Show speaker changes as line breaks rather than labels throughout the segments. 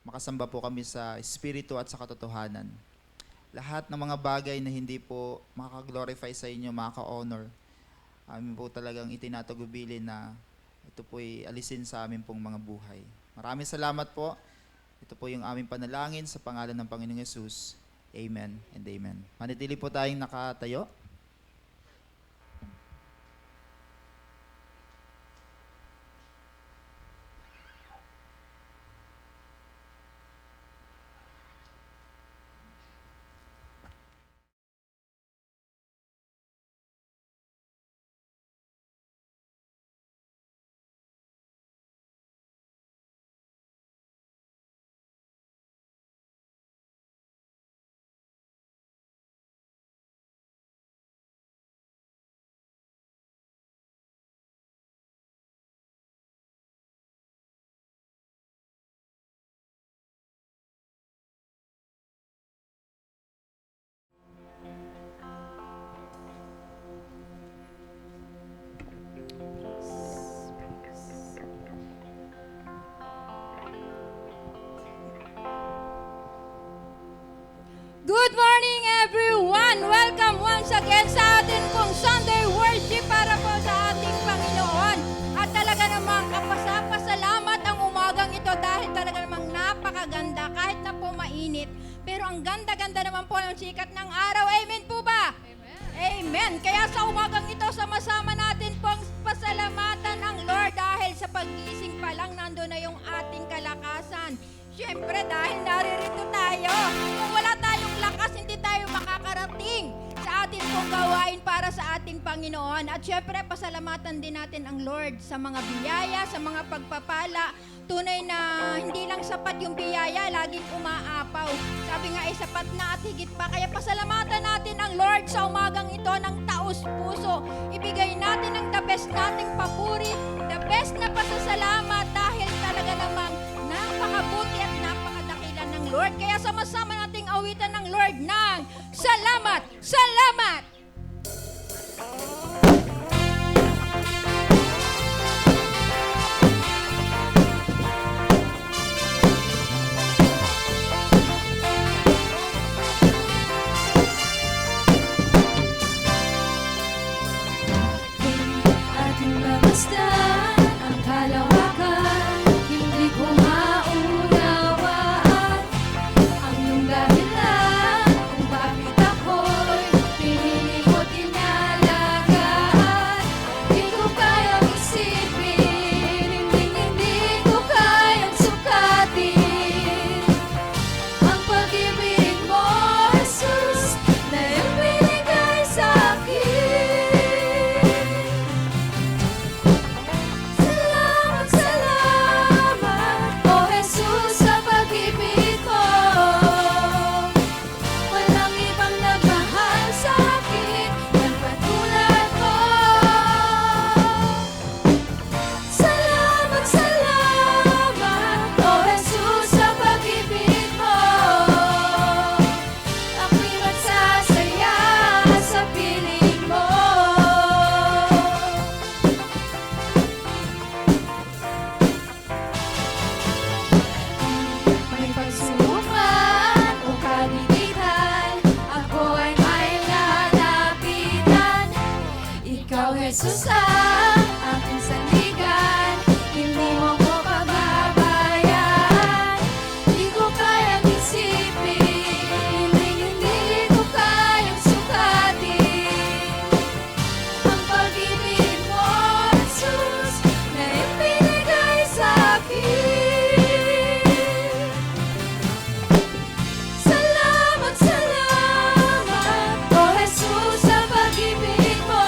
makasamba po kami sa espiritu at sa katotohanan. Lahat ng mga bagay na hindi po makaka-glorify sa inyo, makaka-honor, amin po talagang itinatagubilin na ito po'y alisin sa amin pong mga buhay. Maraming salamat po. Ito po yung aming panalangin sa pangalan ng Panginoong Yesus. Amen and amen. Manitili po tayong nakatayo.
Good morning everyone! Welcome once again sa atin pong Sunday worship para po sa ating Panginoon. At talaga namang kapasapasalamat ang umagang ito dahil talaga namang napakaganda kahit na po mainit. Pero ang ganda-ganda naman po ng sikat ng araw. Amen po ba? Amen. Kaya sa umagang ito, sama-sama natin pong pasalamatan ang Lord dahil sa paggising pa lang nandun na yung ating kalakasan. Siyempre dahil naririto tayo. Kung wala tayong lakas, hindi tayo makakarating sa ating pong gawain para sa ating Panginoon. At siyempre pasalamatan din natin ang Lord sa mga biyaya, sa mga pagpapala. Tunay na hindi lang sapat yung biyaya, laging umaapaw. Sabi nga ay sapat na at higit pa. Kaya pasalamatan natin ang Lord sa umagang ito ng taos puso. Ibigay natin ang the best nating papuri, the best na pasasalamat dahil talaga namang napakabuti at napakadakila ng Lord. Kaya sama-sama nating awitan ng Lord ng Salamat! Salamat!
Ating mamasdan ang kalawakan, hindi ko maunawaan ang iyong dahilan kung bakit ako'y pinili mo't inalagaan. Di ko kayang isipin, hindi ko kayang sukatin ang pag-ibig mo, Jesus, na iyong binigay sa akin. Salamat, salamat, oh Jesus, sa pag-ibig mo. Walang ibang nagmahal sa akin ng katulad mo. Salamat, salamat, oh Jesus, sa pag-ibig mo. Ako'y magsasaya sa piling mo. May pagsubukan o kalimitan, ako ay may lalapitan. Ikaw, Jesus, ang aking sandigan, hindi mo ko pababayaan. Di ko kayang isipin, hindi ko kayang sukatin ang pag-ibig mo, Jesus, na iyong binigay sa akin. Salamat, salamat, oh Jesus, sa pag-ibig mo.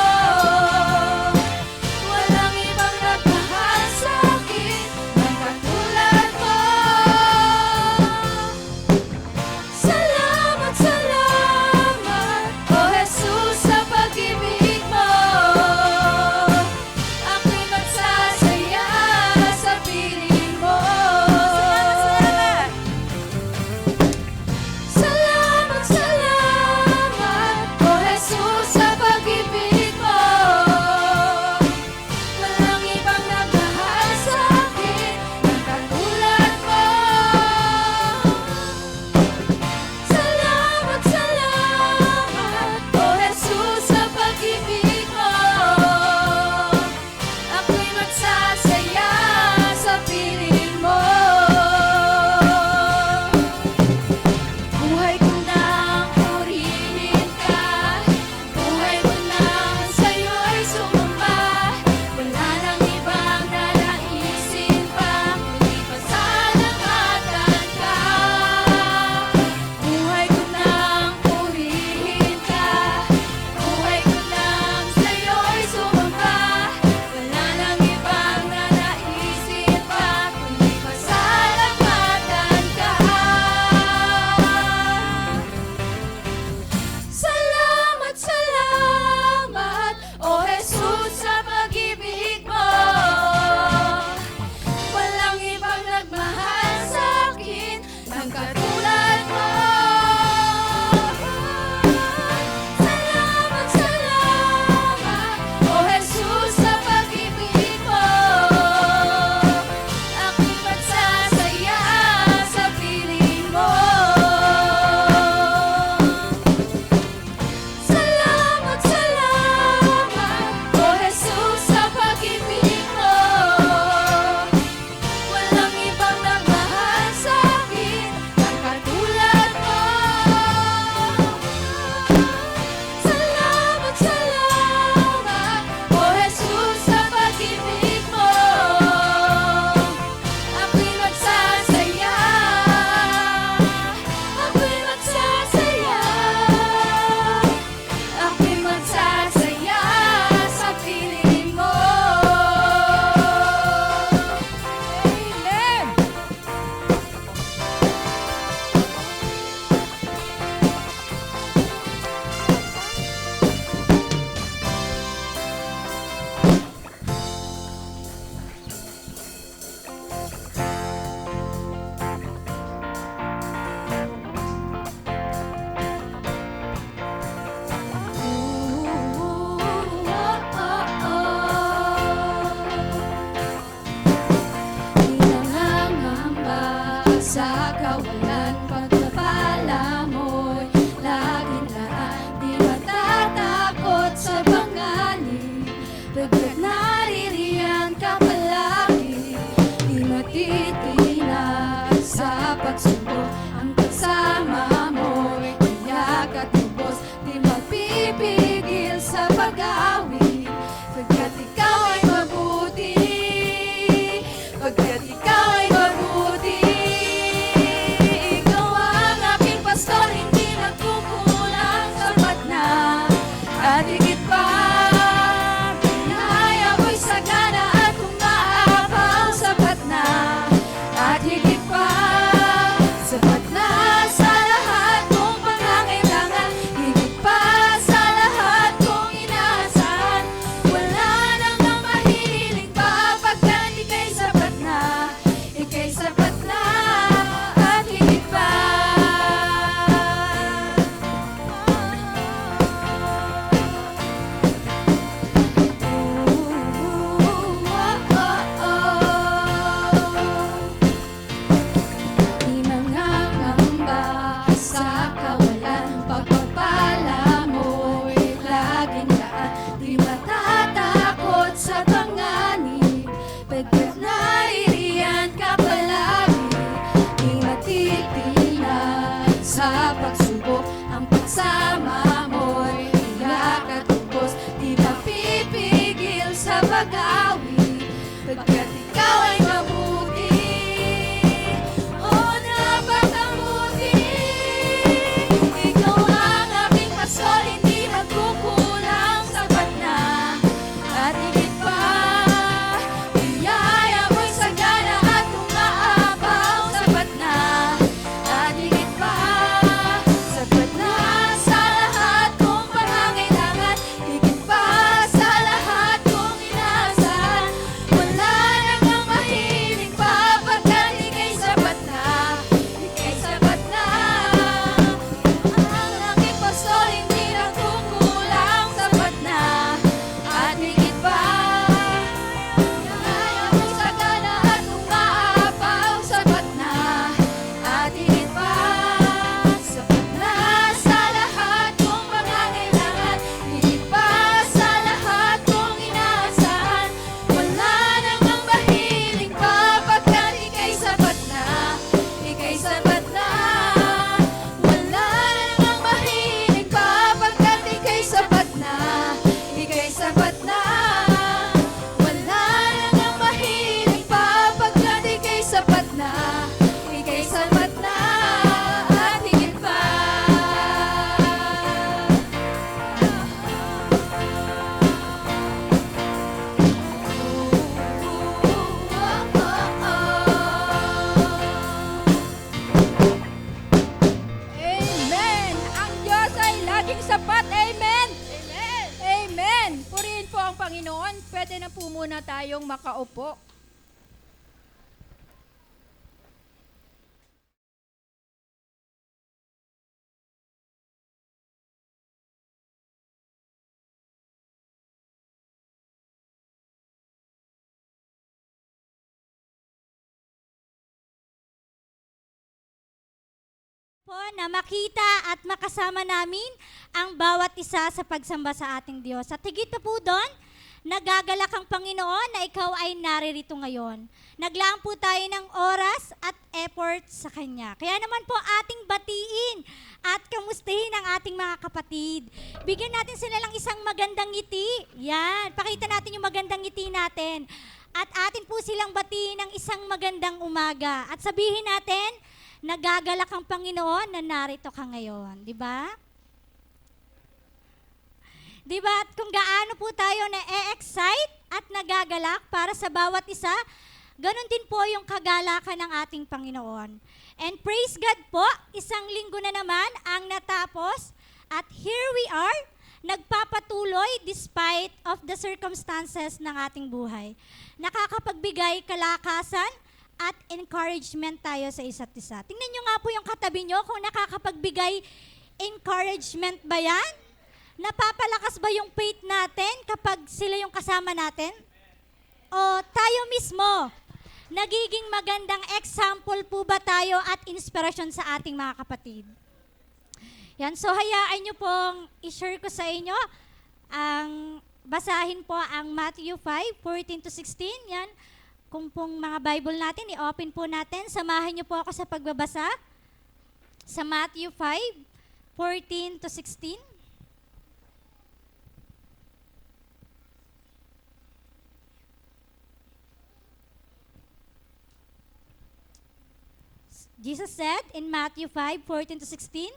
Pagkat naririyan ka palagi, di matitinag sa pagsubok. Ang pagsama mo'y tiyak at lubos, di mapipigil sa pag-awit. Pagkat ikaw ay mabuti, pagkat ikaw ay mabuti. Ikaw ang aking pastor, hindi nagkukulang, sapat na at higit pa. Inaya ko'y sagana at umaapaw, sapat na at higit pa. Sapat na sa lahat kong pangangailangan, higit pa sa lahat kong inaasahan. Wala nang ang mahiling pa, pagkat ika'y sapat na, ika'y sapat na at higit pa. Di mangangamba sa kawalan, pagpapala mo'y laging daan. Di matatakot sa panganib, pagkat naririyan ka palagi. Di matitinag sa pagsubok, ang pagsama mo'y tiyak at lubos. Di mapipigil sa pag-awit, pagkat ikaw ay mabuti. Oh, napakabuti. Ikaw ang aking pastor, hindi nagkukulang, sapat na at higit pa. Biyaya mo'y sagana at umaapaw, sapat na at higit pa. Sapat na sa lahat kong pangangailangan, higit pa sa lahat kong inaasahan. Wala nang ang mahiling pa, pagkat ika'y sapat na, ika'y sapat na. Ang aking pastor, hindi nagkukulang, sapat na at higit pa. Biyaya mo'y sagana at umaapaw, sapat na at higit pa. Sapat na sa lahat kong pangangailangan, higit pa sa lahat kong inaasahan. Wala nang ang mahiling pa, pagkat ika'y sapat na, ika'y sapat na. Wala nang ang mahiling pa, pagkat ika'y sapat na, ika'y sapat na. Wala nang ang mahiling pa, pagkat ika'y sapat na, ika'y sapat na at higit pa.
Amen! Ang Diyos ay laging sapat. Amen! Amen! Amen! Purihin po ang Panginoon. Pwede na po muna tayong makaupo.
po na makita at makasama namin ang bawat isa sa pagsamba sa ating Diyos. At higit pa po doon, nagagalak ang Panginoon na ikaw ay naririto ngayon. Naglaan po tayo ng oras at effort sa Kanya. Kaya naman po ating batiin at kamustahin ang ating mga kapatid. Bigyan natin sila lang isang magandang ngiti. Yan, pakita natin yung magandang ngiti natin. At atin po silang batiin ng isang magandang umaga. At sabihin natin, nagagalak ang Panginoon na narito ka ngayon. Di ba? Di ba? At kung gaano po tayo na-excite at nagagalak para sa bawat isa, ganun din po yung kagalakan ng ating Panginoon. And praise God po, isang linggo na naman ang natapos at here we are, nagpapatuloy despite of the circumstances ng ating buhay. Nakakapagbigay kalakasan at encouragement tayo sa isa't isa. Tingnan nyo nga po yung katabi nyo kung nakakapagbigay encouragement ba yan? Napapalakas ba yung faith natin kapag sila yung kasama natin? O tayo mismo, nagiging magandang example po ba tayo at inspirasyon sa ating mga kapatid? Yan, so hayaan nyo pong i-share ko sa inyo ang basahin po ang Matthew 5:14 to 16. Yan. Kung pong mga Bible natin, i-open po natin. Samahan niyo po ako sa pagbabasa sa Matthew 5:14 to 16. Jesus said in Matthew 5:14 to 16,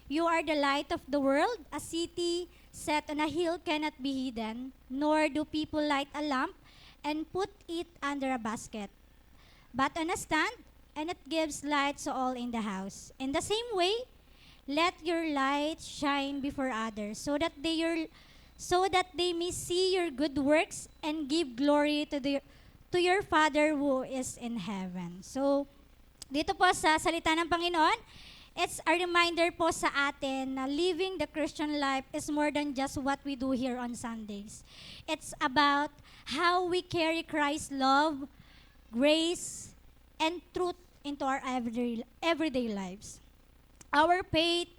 "You are the light of the world. A city set on a hill cannot be hidden, nor do people light a lamp and put it under a basket, but on a stand, and it gives light to all in the house. In the same way, let your light shine before others, so that they may see your good works and give glory to your Father who is in heaven." So, dito po sa salita ng Panginoon, it's a reminder po sa atin na living the Christian life is more than just what we do here on Sundays. It's about how we carry Christ's love, grace, and truth into our everyday lives. Our faith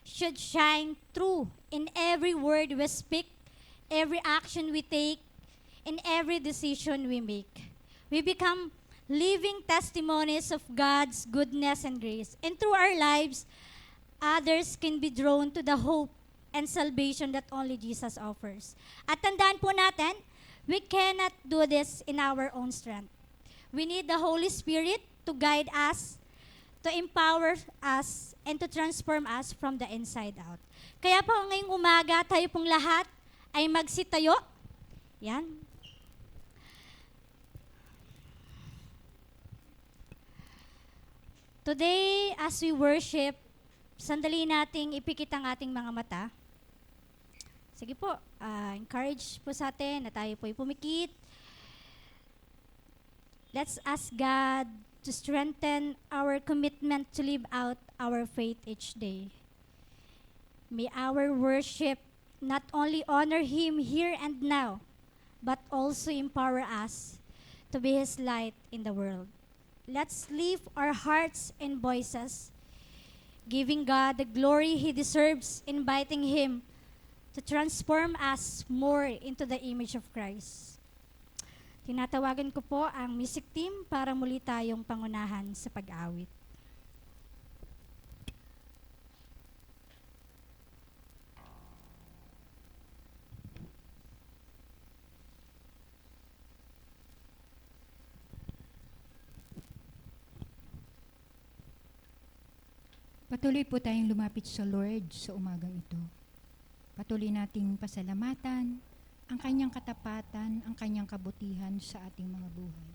should shine through in every word we speak, every action we take, in every decision we make. We become living testimonies of God's goodness and grace. And through our lives, others can be drawn to the hope and salvation that only Jesus offers. At tandaan po natin, we cannot do this in our own strength. We need the Holy Spirit to guide us, to empower us, and to transform us from the inside out. Kaya po ngayong umaga, tayo pong lahat ay magsitayo. Yan. Today, as we worship, sandali nating ipikit ang ating mga mata. Sige po, encourage po sa atin na tayo po'y pumikit. Let's ask God to strengthen our commitment to live out our faith each day. May our worship not only honor Him here and now, but also empower us to be His light in the world. Let's lift our hearts and voices, giving God the glory He deserves, inviting Him to transform us more into the image of Christ. Tinatawagan ko po ang music team para muli tayong pangunahan sa pag-awit.
Patuloy po tayong lumapit sa Lord sa umagang ito. Patuloy nating pasalamatan ang kanyang katapatan, ang kanyang kabutihan sa ating mga buhay.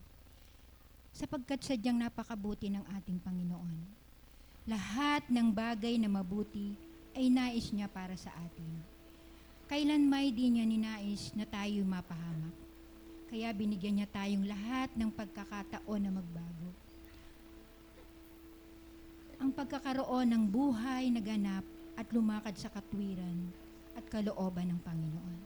Sapagkat sadyang napakabuti ng ating Panginoon. Lahat ng bagay na mabuti ay nais niya para sa atin. Kailan may di niya ninais na tayo mapahamak. Kaya binigyan niya tayong lahat ng pagkakataon na magbago. Ang pagkakaroon ng buhay na ganap at lumakad sa katwiran at kalooban ng Panginoon.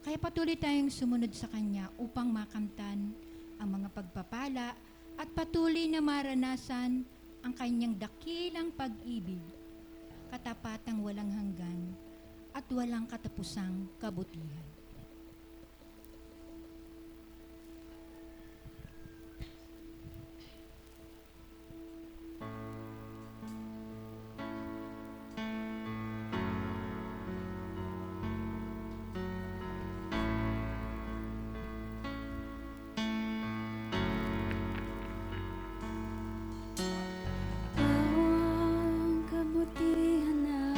Kaya patuloy tayong sumunod sa Kanya upang makamtan ang mga pagpapala at patuloy na maranasan ang Kanyang dakilang pag-ibig, katapatang walang hanggan at walang katapusang kabutihan.
Ang kabutihan ng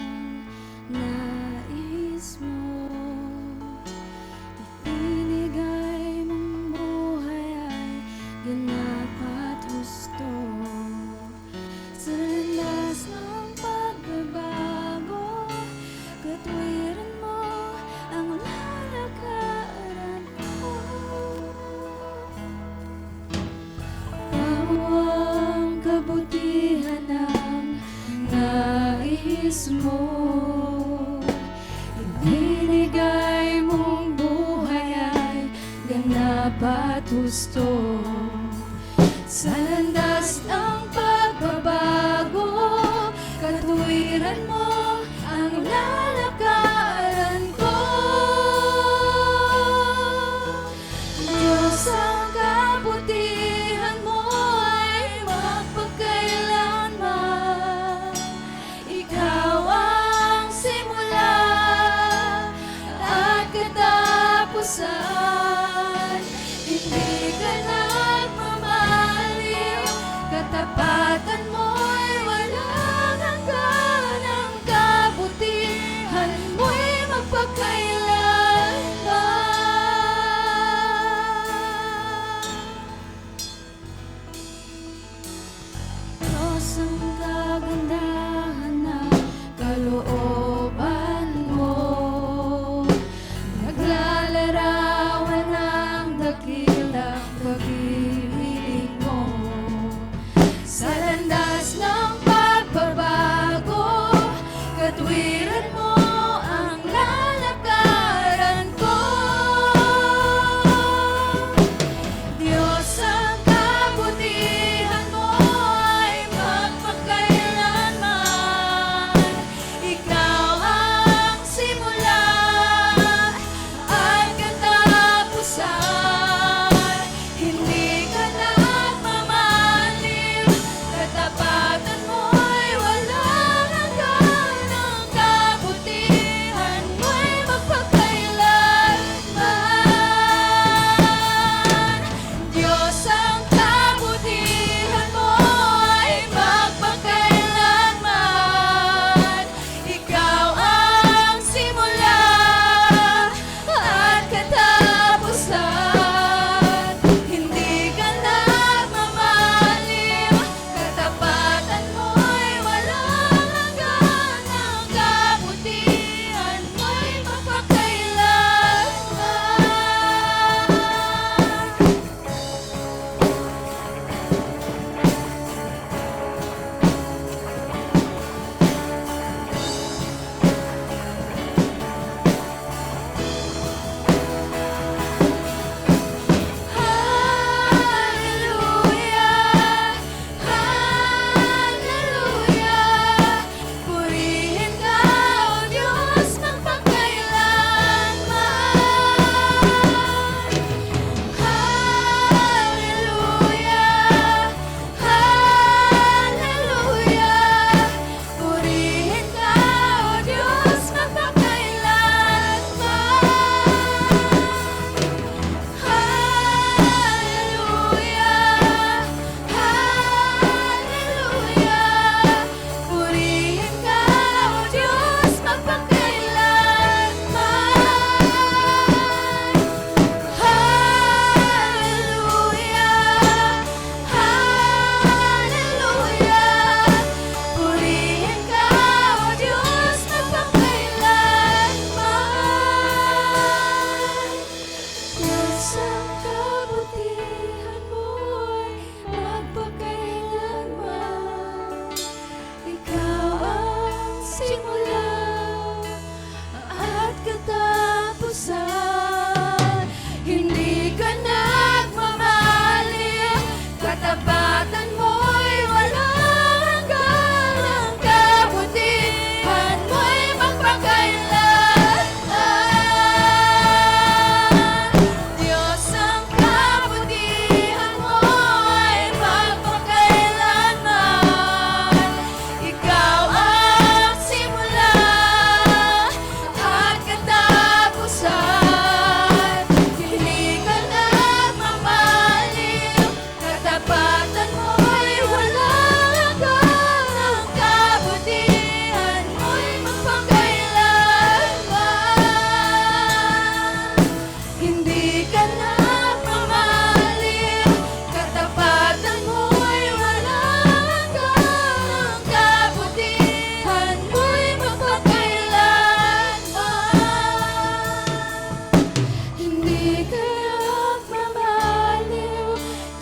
nais mo, ibinigay mong buhay ay ganap at husto. Sa landas ng pagbabago, katwiran mo ang lalakaran ko. Ang kabutihan ng nais mo, ibinigay mong buhay ay ganap at husto. Sa landas ng pagbabago, katwiran mo ang lalakaran ko.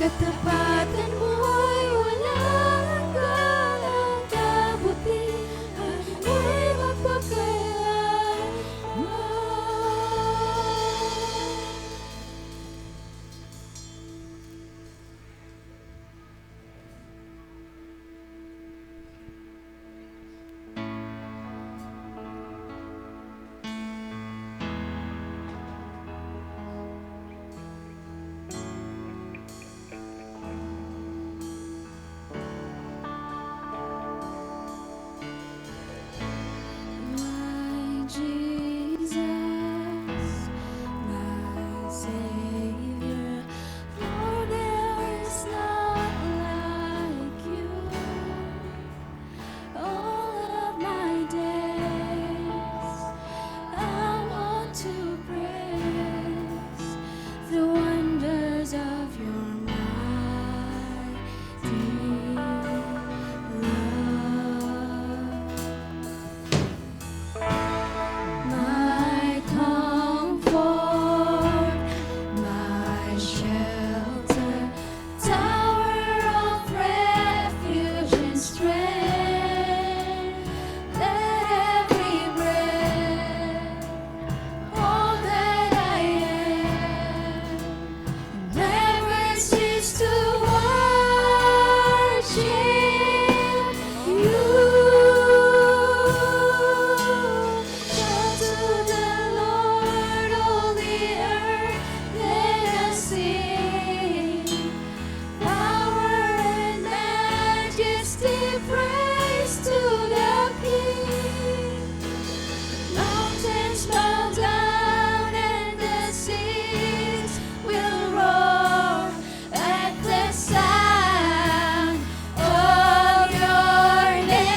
Katapatan mo'y walang hanggan, ang kabutihan mo'y magpakailanman. My Jesus, my Savior, Lord, there is none like you. All of my days, I want to praise the wonders of your mighty love. My comfort, my shelter, tower of refuge and strength. Let every breath, all that I am, never cease to worship you. Shout to the Lord, all the earth, let us sing. Power and majesty, praise to the King. Mountains bow down and the seas will roar at the sound of your name.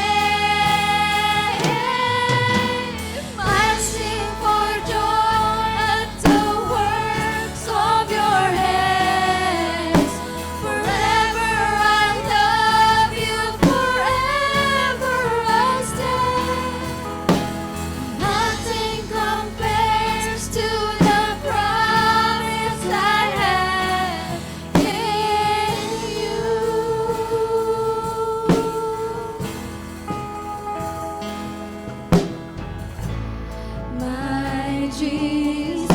I sing for joy at the works of your hands. Forever I love you, forever I'll stand. Nothing compares to the promise I have in you. My Jesus,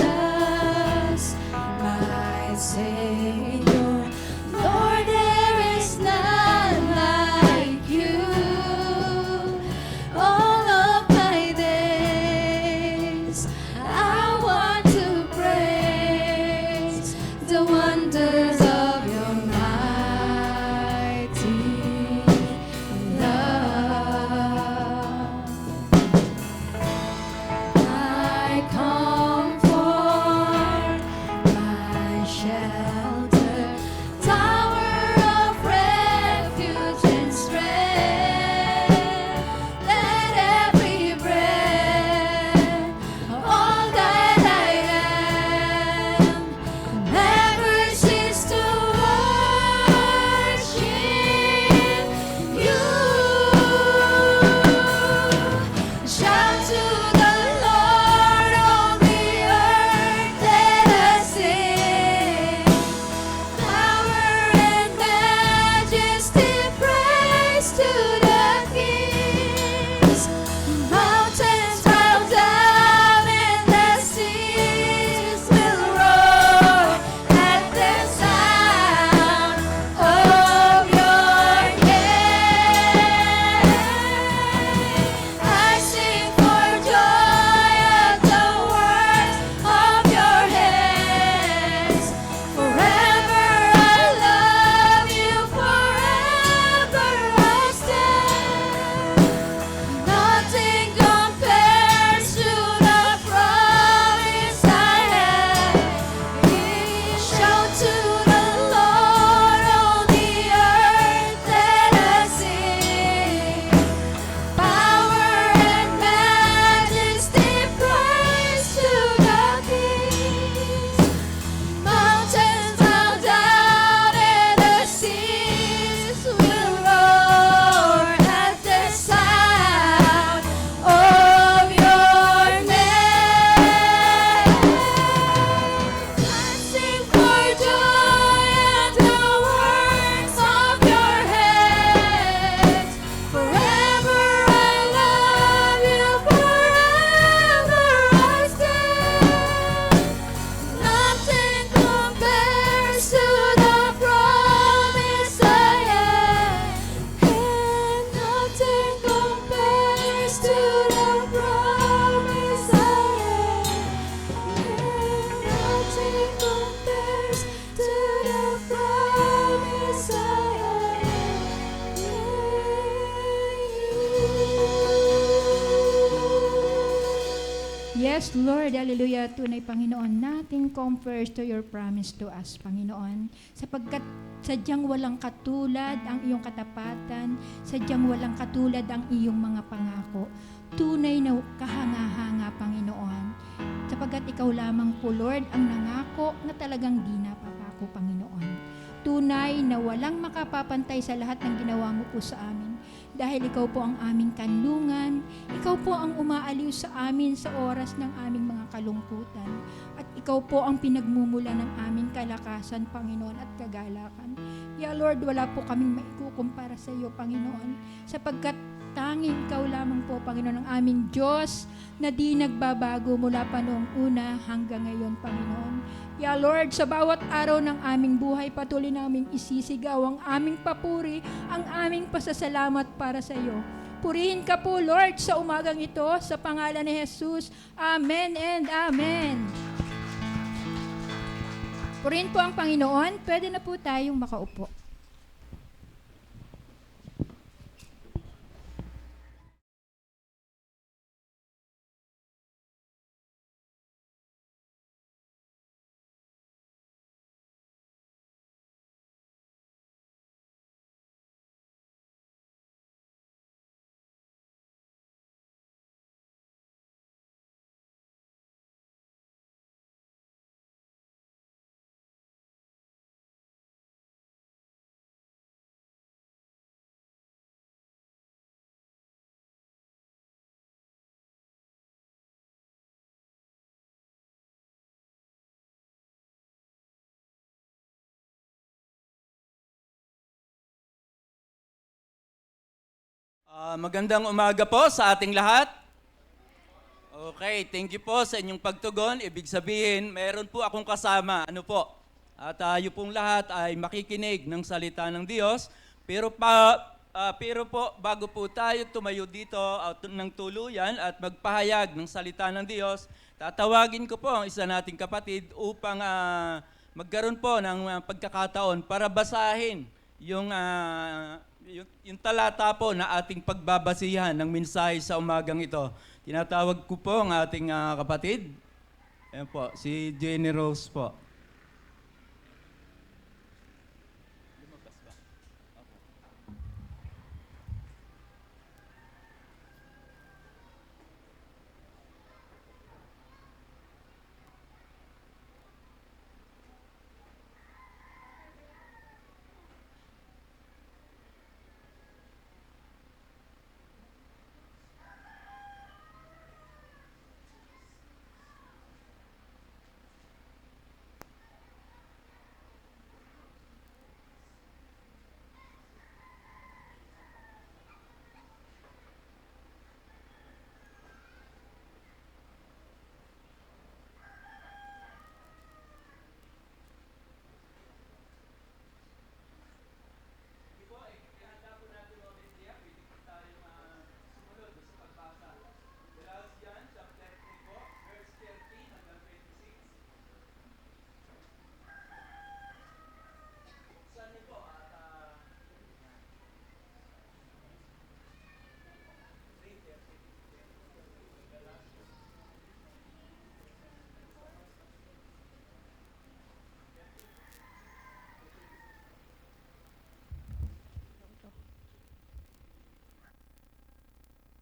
my Savior, Lord, there is none like you. All of my days, I want to praise the wonders of your mighty love. My comfort, my shelter, tower of refuge and strength. Let every breath, all that I am, never cease to
Yes, Lord, hallelujah. Tunay, Panginoon, nothing compares to your promise to us, Panginoon. Sapagkat sadyang walang katulad ang iyong katapatan, sadyang walang katulad ang iyong mga pangako. Tunay na kahanga-hanga, Panginoon. Sapagkat ikaw lamang po, Lord, ang nangako na talagang di napapako, Panginoon. Tunay na walang makapapantay sa lahat ng ginawa mo po sa amin. Dahil ikaw po ang aming kanlungan, ikaw po ang umaaliw sa amin sa oras ng aming mga kalungkutan. At ikaw po ang pinagmumula ng aming kalakasan, Panginoon, at kagalakan. Ya Lord, wala po kaming maikukumpara sa iyo, Panginoon, sapagkat tanging ikaw lamang po, Panginoon, ang aming Diyos na di nagbabago mula pa noong una hanggang ngayon, Panginoon. Ya Lord, sa bawat araw ng aming buhay, patuloy naming isisigaw ang aming papuri, ang aming pasasalamat para sa iyo. Purihin ka po, Lord, sa umagang ito, sa pangalan ni Jesus. Amen and Amen. Purihin po ang Panginoon. Pwede na po tayong makaupo.
Magandang umaga po sa ating lahat. Okay, thank you po sa inyong pagtugon. Ibig sabihin, meron po akong kasama. Ano po? At tayo pong lahat ay makikinig ng salita ng Diyos. Pero po, bago po tayo tumayo dito ng tuluyan at magpahayag ng salita ng Diyos, tatawagin ko po ang isa nating kapatid upang magkaroon po ng pagkakataon para basahin yung talata po na ating pagbabasihan ng mensahe sa umagang ito. Tinatawag ko po ang ating kapatid. Ayan po, si Jenny Rose po.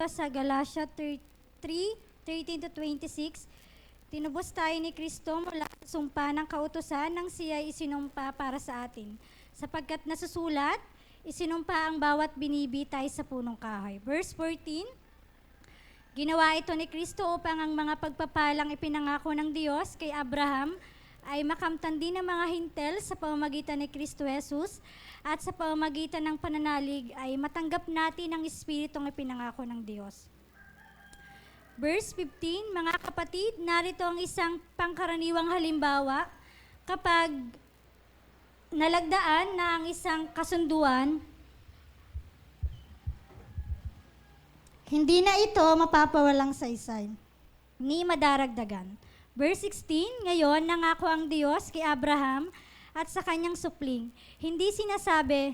Sa Galatia 3:13-26, tinubos tayo ni Kristo mula sa sumpa ng kautusan nang siya isinumpa para sa atin. Sapagkat nasusulat, isinumpa ang bawat binibitay sa punong kahoy. Verse 14, ginawa ito ni Kristo upang ang mga pagpapalang ipinangako ng Diyos kay Abraham ay makamtan din ng mga hintel sa pamamagitan ni Kristo Jesus, at sa pamamagitan ng pananalig ay matanggap natin ang Espiritong ipinangako ng Diyos. Verse 15, mga kapatid, narito ang isang pangkaraniwang halimbawa kapag nalagdaan na ang isang kasunduan, hindi na ito mapapawalang saysay, ni madaragdagan. Verse 16, ngayon nangako ang Diyos kay Abraham at sa kanyang supling. Hindi sinasabi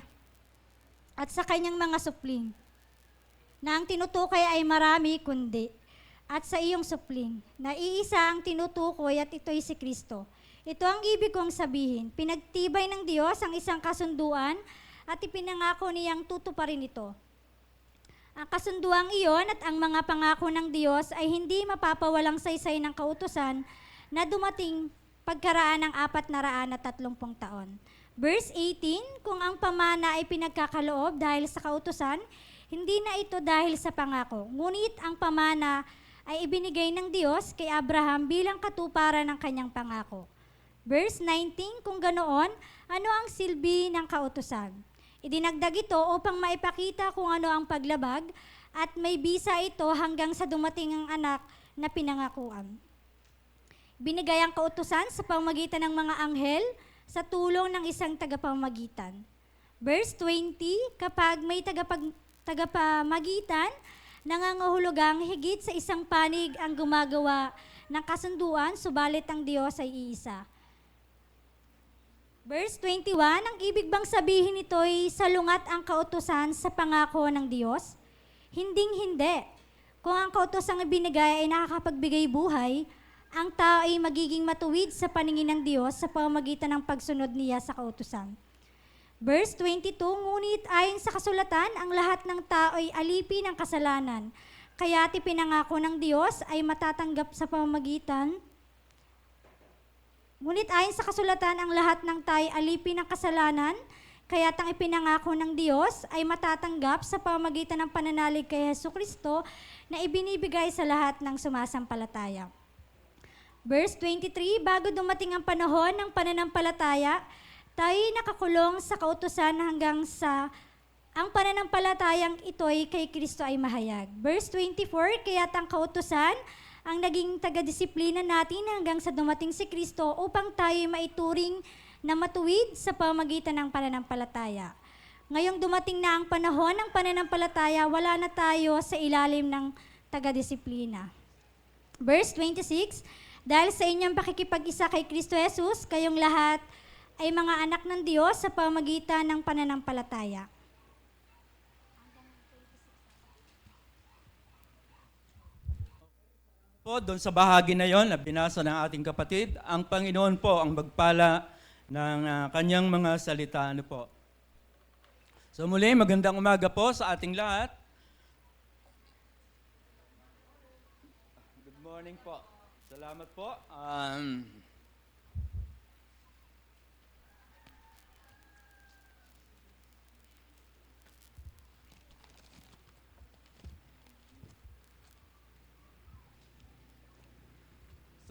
at sa kanyang mga supling na ang tinutukoy ay marami, kundi at sa iyong supling, na iisa ang tinutukoy at ito'y si Kristo. Ito ang ibig kong sabihin, pinagtibay ng Diyos ang isang kasunduan at ipinangako niyang tutuparin ito. Ang kasunduang iyon at ang mga pangako ng Diyos ay hindi mapapawalang saysay ng kautusan na dumating pagkaraan ng 430 taon. Verse 18, kung ang pamana ay pinagkakaloob dahil sa kautusan, hindi na ito dahil sa pangako. Ngunit ang pamana ay ibinigay ng Diyos kay Abraham bilang katuparan ng kanyang pangako. Verse 19, kung ganoon, ano ang silbi ng kautusan? Idinagdag ito upang maipakita kung ano ang paglabag at may bisa ito hanggang sa dumating ang anak na pinangakuan. Binigay ang kautusan sa pamamagitan ng mga anghel sa tulong ng isang tagapamagitan. Verse 20, kapag may tagapamagitan, nangangahulugang higit sa isang panig ang gumagawa ng kasunduan, subalit ang Diyos ay iisa. Verse 21, ang ibig bang sabihin nito ay salungat ang kautusan sa pangako ng Diyos? Hinding-hindi. Kung ang kautosang ibinigay ay nakakapagbigay buhay, ang tao ay magiging matuwid sa paningin ng Diyos sa pamamagitan ng pagsunod niya sa kautusan. Verse 22, ngunit ayon sa kasulatan, ang lahat ng tao ay alipin ng kasalanan. Kaya't ipinangako ng Diyos ay matatanggap sa pamamagitan. Ngunit ayon sa kasulatan, ang lahat ng tayo ay alipin ng kasalanan. Kaya't ang ipinangako ng Diyos ay matatanggap sa pamamagitan ng pananalig kay Jesucristo na ibinibigay sa lahat ng sumasampalataya. Verse 23, bago dumating ang panahon ng pananampalataya, tayo nakakulong sa kautusan hanggang sa ang pananampalatayang ito'y kay Kristo ay mahayag. Verse 24, kaya't ang kautusan ang naging taga-disiplina natin hanggang sa dumating si Kristo upang tayo maituring na matuwid sa pamamagitan ng pananampalataya. Ngayong dumating na ang panahon ng pananampalataya, wala na tayo sa ilalim ng taga-disiplina. Verse 26, dahil sa inyong pakikipag-isa kay Kristo Jesus, kayong lahat ay mga anak ng Diyos sa pamamagitan ng pananampalataya.
Po, doon sa bahagi na yon na binasa ng ating kapatid, ang Panginoon po ang magpala ng kanyang mga salita. Ano po? So muli, magandang umaga po sa ating lahat. Good morning po. Salamat po.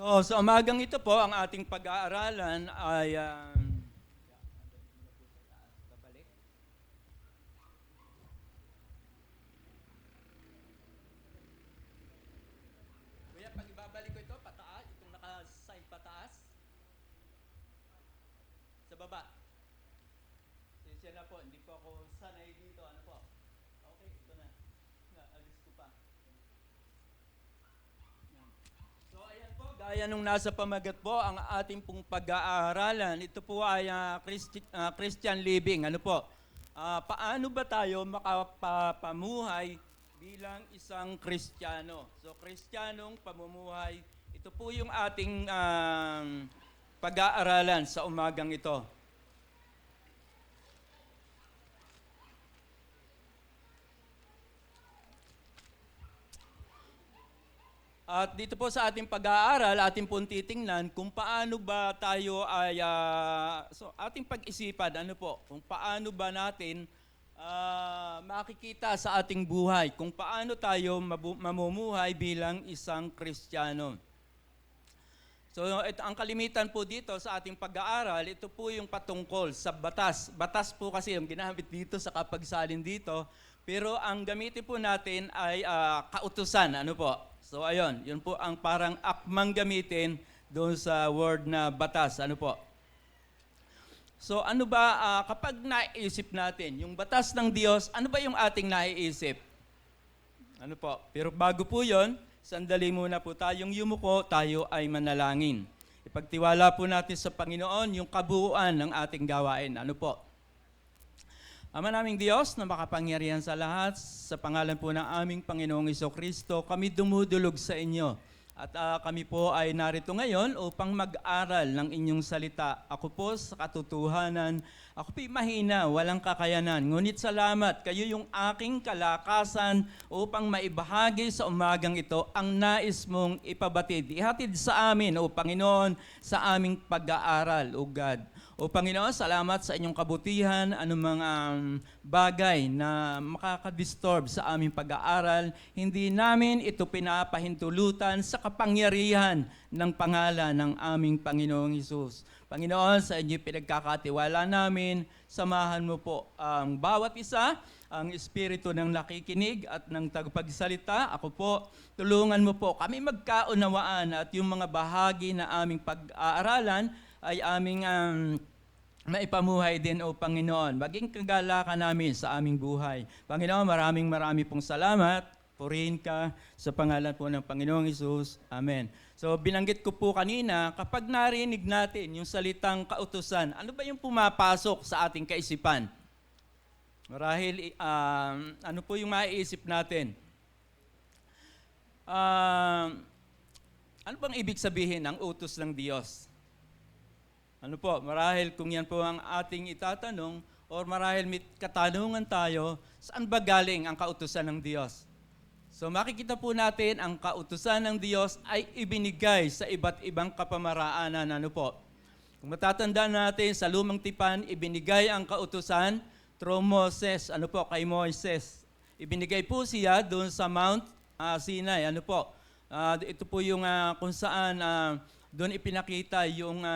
So, sa umagang ito po, ang ating pag-aaralan ay Kuya, pag ibabalik ko ito, pataas, itong naka-sign pataas. Sa baba. Siya na po, hindi po ako sanay dito. Ano po? Okay, ito na. Alis ko pa. So ayan po, gaya nung nasa pamagat po, ang ating pong pag-aaralan, ito po ay Christian living. Ano po? Paano ba tayo makapamuhay bilang isang Kristiyano? So Kristiyanong pamumuhay, ito po yung ating pag-aaralan sa umagang ito. At dito po sa ating pag-aaral, ating pong titingnan kung paano ba tayo ay, ating pag-isipan, ano po, kung paano ba natin makikita sa ating buhay, kung paano tayo mamumuhay bilang isang Kristiyano. So ang kalimitan po dito sa ating pag-aaral, ito po yung patungkol sa batas. Batas po kasi yung ginamit dito sa kapagsalin dito, pero ang gamitin po natin ay kautusan, ano po. So ayun, yun po ang parang akmang gamitin doon sa word na batas. Ano po? So ano ba, kapag naiisip natin, yung batas ng Diyos, ano ba yung ating naiisip? Ano po? Pero bago po yun, sandali muna po tayong yumuko, tayo ay manalangin. Ipagtiwala po natin sa Panginoon yung kabuuan ng ating gawain. Ano po? Ama naming Diyos na makapangyarihan sa lahat, sa pangalan po ng aming Panginoong Jesucristo, kami dumudulog sa inyo. At kami po ay narito ngayon upang mag-aral ng inyong salita. Ako po sa katotohanan, ako po'y mahina, walang kakayanan. Ngunit salamat, kayo yung aking kalakasan upang maibahagi sa umagang ito ang nais mong ipabatid. Ihatid sa amin, O Panginoon, sa aming pag-aaral, O God. O Panginoon, salamat sa inyong kabutihan, anumang bagay na makakadisturb sa aming pag-aaral. Hindi namin ito pinapahintulutan sa kapangyarihan ng pangalan ng aming Panginoong Hesus. Panginoon, sa inyo pinagkakatiwala namin, samahan mo po ang bawat isa, ang espiritu ng nakikinig at ng tagapagsalita. Ako po, tulungan mo po kami magkaunawaan at yung mga bahagi na aming pag-aaralan ay aming maipamuhay din, O Panginoon. Maging kagalakan namin sa aming buhay. Panginoon, maraming pong salamat. Purihin ka sa pangalan po ng Panginoong Hesus. Amen. So binanggit ko po kanina, kapag narinig natin yung salitang kautusan, ano ba yung pumapasok sa ating kaisipan? Marahil, ano po yung maiisip natin? Ano bang ibig sabihin ng utos ng Diyos? Ano po, marahil kung yan po ang ating itatanong, or marahil may katanungan tayo, saan ba galing ang kautusan ng Diyos? So makikita po natin ang kautusan ng Diyos ay ibinigay sa iba't ibang kapamaraanan. Ano po? Kung matatandaan natin sa Lumang Tipan, ibinigay ang kautusan through Moses. Ano po? Kay Moises. Ibinigay po siya doon sa Mount Sinai. Ano po? Ito po yung kung saan doon ipinakita yung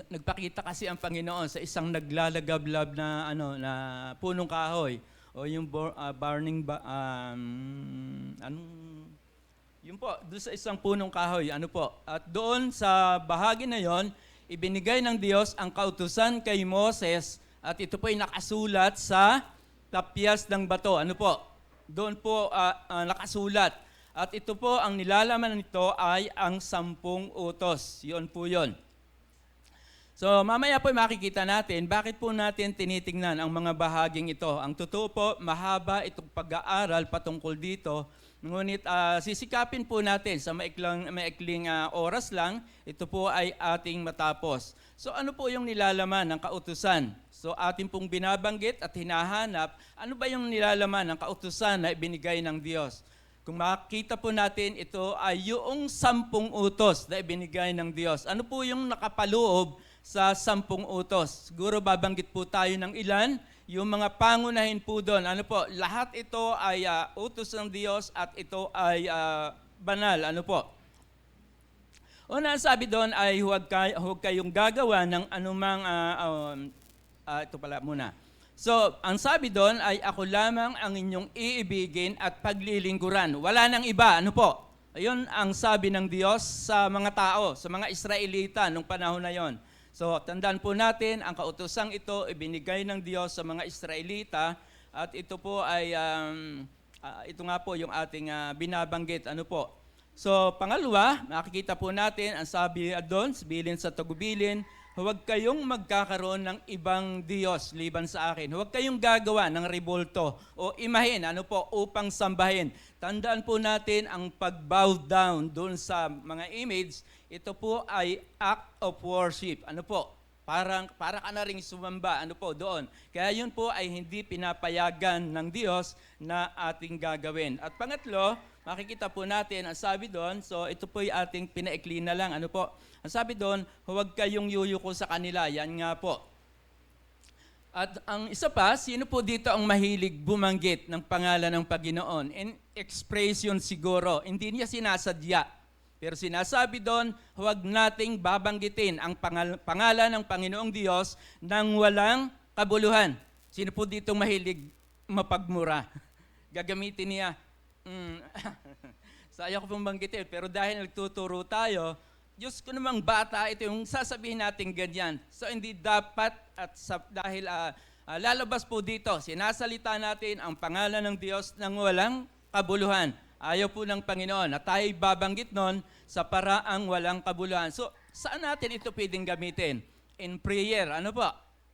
nagpakita kasi ang Panginoon sa isang naglalagablab na na punong kahoy o yung burning yun po doon sa isang punong kahoy, ano po. At doon sa bahagi na yon, ibinigay ng Diyos ang kautusan kay Moses at ito po ay nakasulat sa tapyas ng bato. Ano po? Doon po nakasulat. At ito po ang nilalaman nito ay ang 10 utos. Yun po yun. So mamaya po makikita natin bakit po natin tinitingnan ang mga bahaging ito. Ang totoo po, mahaba itong pag-aaral patungkol dito. Ngunit sisikapin po natin sa maikling oras lang, ito po ay ating matapos. So ano po yung nilalaman ng kautusan? So atin pong binabanggit at hinahanap, ano ba yung nilalaman ng kautusan na ibinigay ng Diyos? Kung makita po natin, ito ay yung 10 utos na ibinigay ng Diyos. Ano po yung nakapaloob sa 10 utos? Siguro babanggit po tayo ng ilan, yung mga pangunahin po doon. Ano po, lahat ito ay utos ng Diyos at ito ay banal. Ano po? Una sabi doon ay huwag kayong gagawa ng anumang, ito pala muna. So, ang sabi doon ay ako lamang ang inyong iibigin at paglilingkuran. Wala nang iba. Ano po? Ayun ang sabi ng Diyos sa mga tao, sa mga Israelita nung panahon na yon. So, tandaan po natin, ang kautosang ito ibinigay ng Diyos sa mga Israelita at ito po ay, ito nga po yung ating binabanggit. Ano po? So, pangalawa, makikita po natin, ang sabi doon, bilin sa tagubilin, huwag kayong magkakaroon ng ibang Diyos liban sa akin. Huwag kayong gagawa ng rebulto o imahin, ano po, upang sambahin. Tandaan po natin ang pag-bow down doon sa mga image, ito po ay act of worship. Ano po? Para ka na rin sumamba. Ano po? Doon. Kaya yun po ay hindi pinapayagan ng Diyos na ating gagawin. At pangatlo, makikita po natin, ang sabi doon, so ito po ay ating pinaikli na lang. Ano po? Ang sabi doon, huwag kayong yuyuko sa kanila. Yan nga po. At ang isa pa, sino po dito ang mahilig bumanggit ng pangalan ng Panginoon? In expression siguro. Hindi niya sinasadya. Pero sinasabi doon, huwag nating babanggitin ang pangalan ng Panginoong Diyos nang walang kabuluhan. Sino po dito mahilig mapagmura? Gagamitin niya. Sayang ko pong banggitin, pero dahil nagtuturo tayo, Diyos ko namang bata, ito yung sasabihin natin ganyan. So hindi dapat, at dahil lalabas po dito, sinasalita natin ang pangalan ng Diyos nang walang kabuluhan. Ayaw po ng Panginoon na tayo babanggit nun sa paraang walang kabuluhan. So, saan natin ito pwedeng gamitin? In prayer, ano po?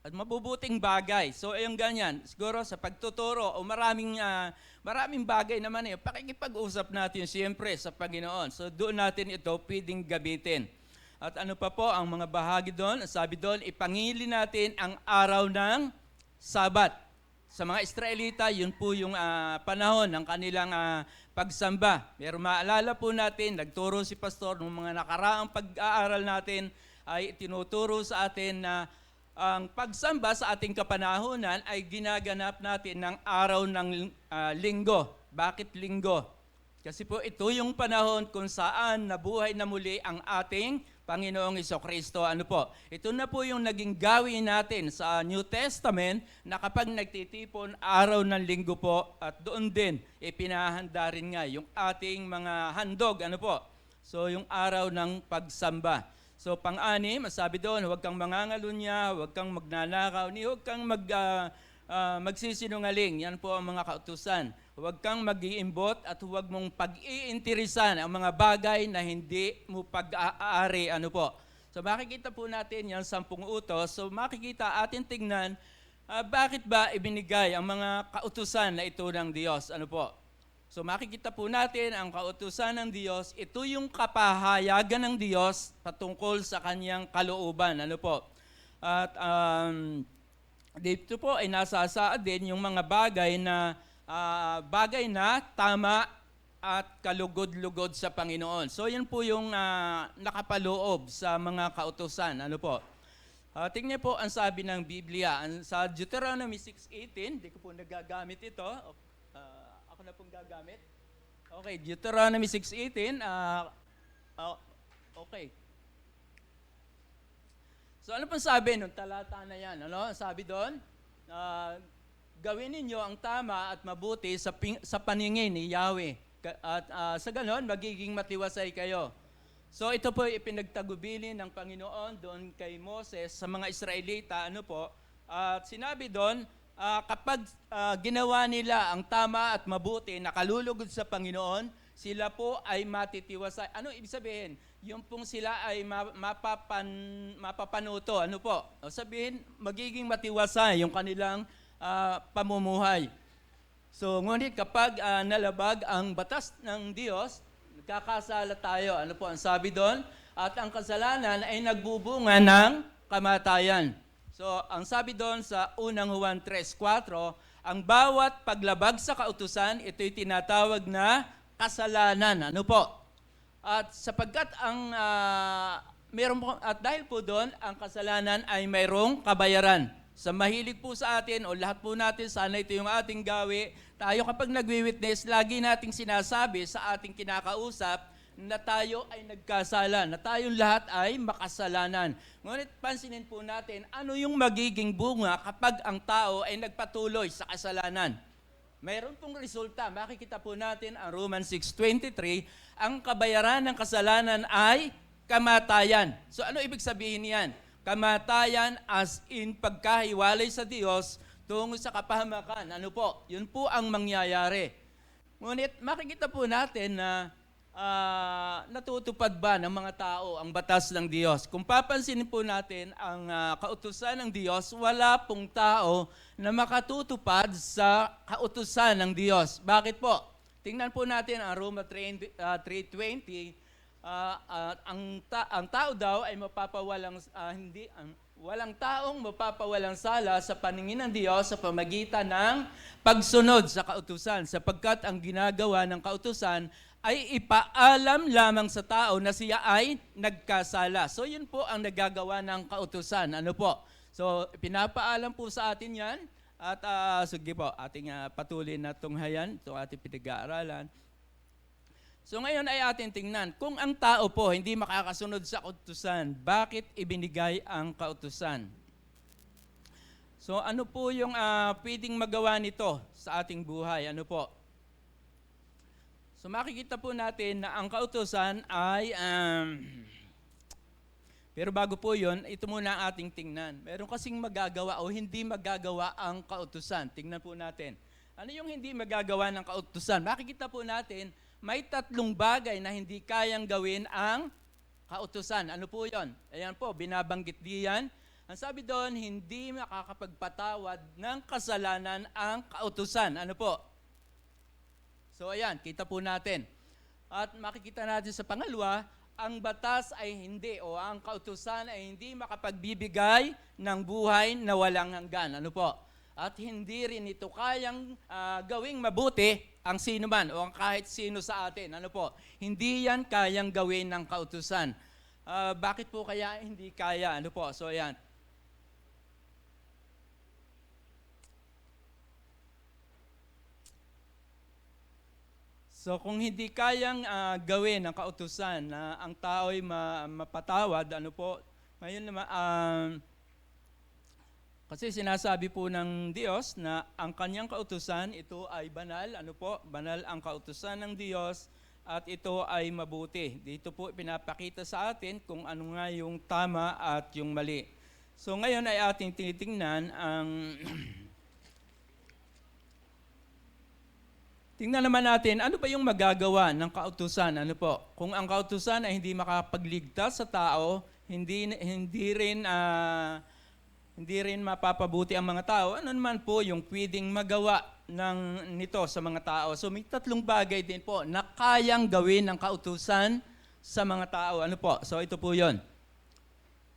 at mabubuting bagay. So ayun ganyan, siguro sa pagtuturo o maraming bagay naman pakikipag-usap natin siyempre sa Panginoon. So doon natin ito pwedeng gamitin. At ano pa po ang mga bahagi doon? Sabi doon, ipangili natin ang araw ng Sabat. Sa mga Israelita, yun po yung panahon ng kanilang pagsamba. Pero maalala po natin, nagturo si Pastor ng mga nakaraang pag-aaral natin ay tinuturo sa atin na ang pagsamba sa ating kapanahunan ay ginaganap natin ng araw ng linggo. Bakit linggo? Kasi po ito yung panahon kung saan nabuhay na muli ang ating Panginoong Jesucristo. Ano po? Ito na po yung naging gawin natin sa New Testament na kapag nagtitipon araw ng linggo po at doon din ipinahanda rin nga yung ating mga handog. Ano po? So yung araw ng pagsamba. So pang-anim, masabi doon, huwag kang mangangalunya, huwag kang magnanakaw, huwag kang magsisinungaling. Yan po ang mga kautusan. Huwag kang mag-iimbot at huwag mong pag-iinteresan ang mga bagay na hindi mo pag-aari. Ano po? So makikita po natin yung 10 utos. So makikita atin tingnan, bakit ba ibinigay ang mga kautusan na ito ng Diyos? Ano po? So makikita po natin ang kautusan ng Diyos, ito yung kapahayagan ng Diyos patungkol sa kanyang kalooban. Ano po? At dito po ay nasasaad din yung mga bagay na tama at kalugod-lugod sa Panginoon. So yun po yung nakapaloob sa mga kautusan. Ano po? Tingnan po ang sabi ng Biblia. Sa Deuteronomy 6:18, di ko po nagagamit ito. Ako na pong gagamit. Okay, Deuteronomy 6:18. Okay. So ano pong sabi nung talata na yan? Ano? Sabi doon, gawin ninyo ang tama at mabuti sa paningin ni Yahweh. At sa ganon, magiging matiwasay kayo. So ito po ipinagtagubilin ng Panginoon doon kay Moses sa mga Israelita. Ano po? At sinabi doon, kapag ginawa nila ang tama at mabuti, nakalulugod sa Panginoon, sila po ay matitiwasay. Ano ibig sabihin? Yung pong sila ay mapapanuto. Ano po? Sabihin, magiging matiwasay yung kanilang pamumuhay. So, ngunit kapag nalabag ang batas ng Diyos, nagkakasala tayo. Ano po ang sabi doon? At ang kasalanan ay nagbubunga ng kamatayan. So, ang sabi doon sa unang Juan 3:4, ang bawat paglabag sa kautusan, ito'y tinatawag na kasalanan. Ano po? At sapagkat at dahil po doon, ang kasalanan ay mayroong kabayaran. Sa mahilig po sa atin, o lahat po natin, sana ito yung ating gawi, tayo kapag nagwi-witness, lagi nating sinasabi sa ating kinakausap na tayo ay nagkasala, na tayong lahat ay makasalanan. Ngunit pansinin po natin, ano yung magiging bunga kapag ang tao ay nagpatuloy sa kasalanan? Mayroon pong resulta. Makikita po natin ang Romans 6:23, ang kabayaran ng kasalanan ay kamatayan. So ano ibig sabihin niyan? Kamatayan as in pagkahiwalay sa Diyos tungo sa kapahamakan. Ano po? Yun po ang mangyayari. Ngunit makikita po natin na natutupad ba ng mga tao ang batas ng Diyos? Kung papansinin po natin ang kautusan ng Diyos, wala pong tao na makatutupad sa kautusan ng Diyos. Bakit po? Tingnan po natin ang Roma 3:20. Ang tao daw ay walang taong mapapawalang sala sa paningin ng Diyos sa pamagitan ng pagsunod sa kautusan, sapagkat ang ginagawa ng kautusan ay ipaalam lamang sa tao na siya ay nagkasala. So yun po ang nagagawa ng kautusan. Ano po? So pinapaalam po sa atin yan. At sige po, ating patuloy na tunghayan, ito ating pinag-aaralan. So ngayon ay ating tingnan, kung ang tao po hindi makakasunod sa kautusan, bakit ibinigay ang kautusan? So ano po yung pwedeng magawa nito sa ating buhay? Ano po? So makikita po natin na ang kautusan ay, pero bago po yun, ito muna ang ating tingnan. Meron kasing magagawa o hindi magagawa ang kautusan. Tingnan po natin. Ano yung hindi magagawa ng kautusan? Makikita po natin, may 3 bagay na hindi kayang gawin ang kautusan. Ano po yon? Ayan po, binabanggit diyan. Ang sabi doon, hindi makakapagpatawad ng kasalanan ang kautusan. Ano po? So ayan, kita po natin. At makikita natin sa pangalawa, ang batas ay hindi o ang kautusan ay hindi makapagbibigay ng buhay na walang hanggan. Ano po? At hindi rin ito kayang gawing mabuti ang sino man o ang kahit sino sa atin. Ano po? Hindi yan kayang gawin ng kautusan. Bakit po kaya hindi kaya? Ano po? So ayan. So kung hindi kayang gawin ng kautusan na ang tao'y mapatawad, ano po, ngayon naman, kasi sinasabi po ng Diyos na ang kanyang kautusan, ito ay banal, ano po, banal ang kautusan ng Diyos at ito ay mabuti. Dito po pinapakita sa atin kung ano nga yung tama at yung mali. So ngayon ay ating tinitingnan ang tingnan naman natin, ano ba yung magagawa ng kautusan? Ano po? Kung ang kautusan ay hindi makapagligtas sa tao, hindi rin mapapabuti ang mga tao, ano naman po yung pwedeng magawa nito sa mga tao? So may tatlong bagay din po na kayang gawin ng kautusan sa mga tao. Ano po? So ito po yun.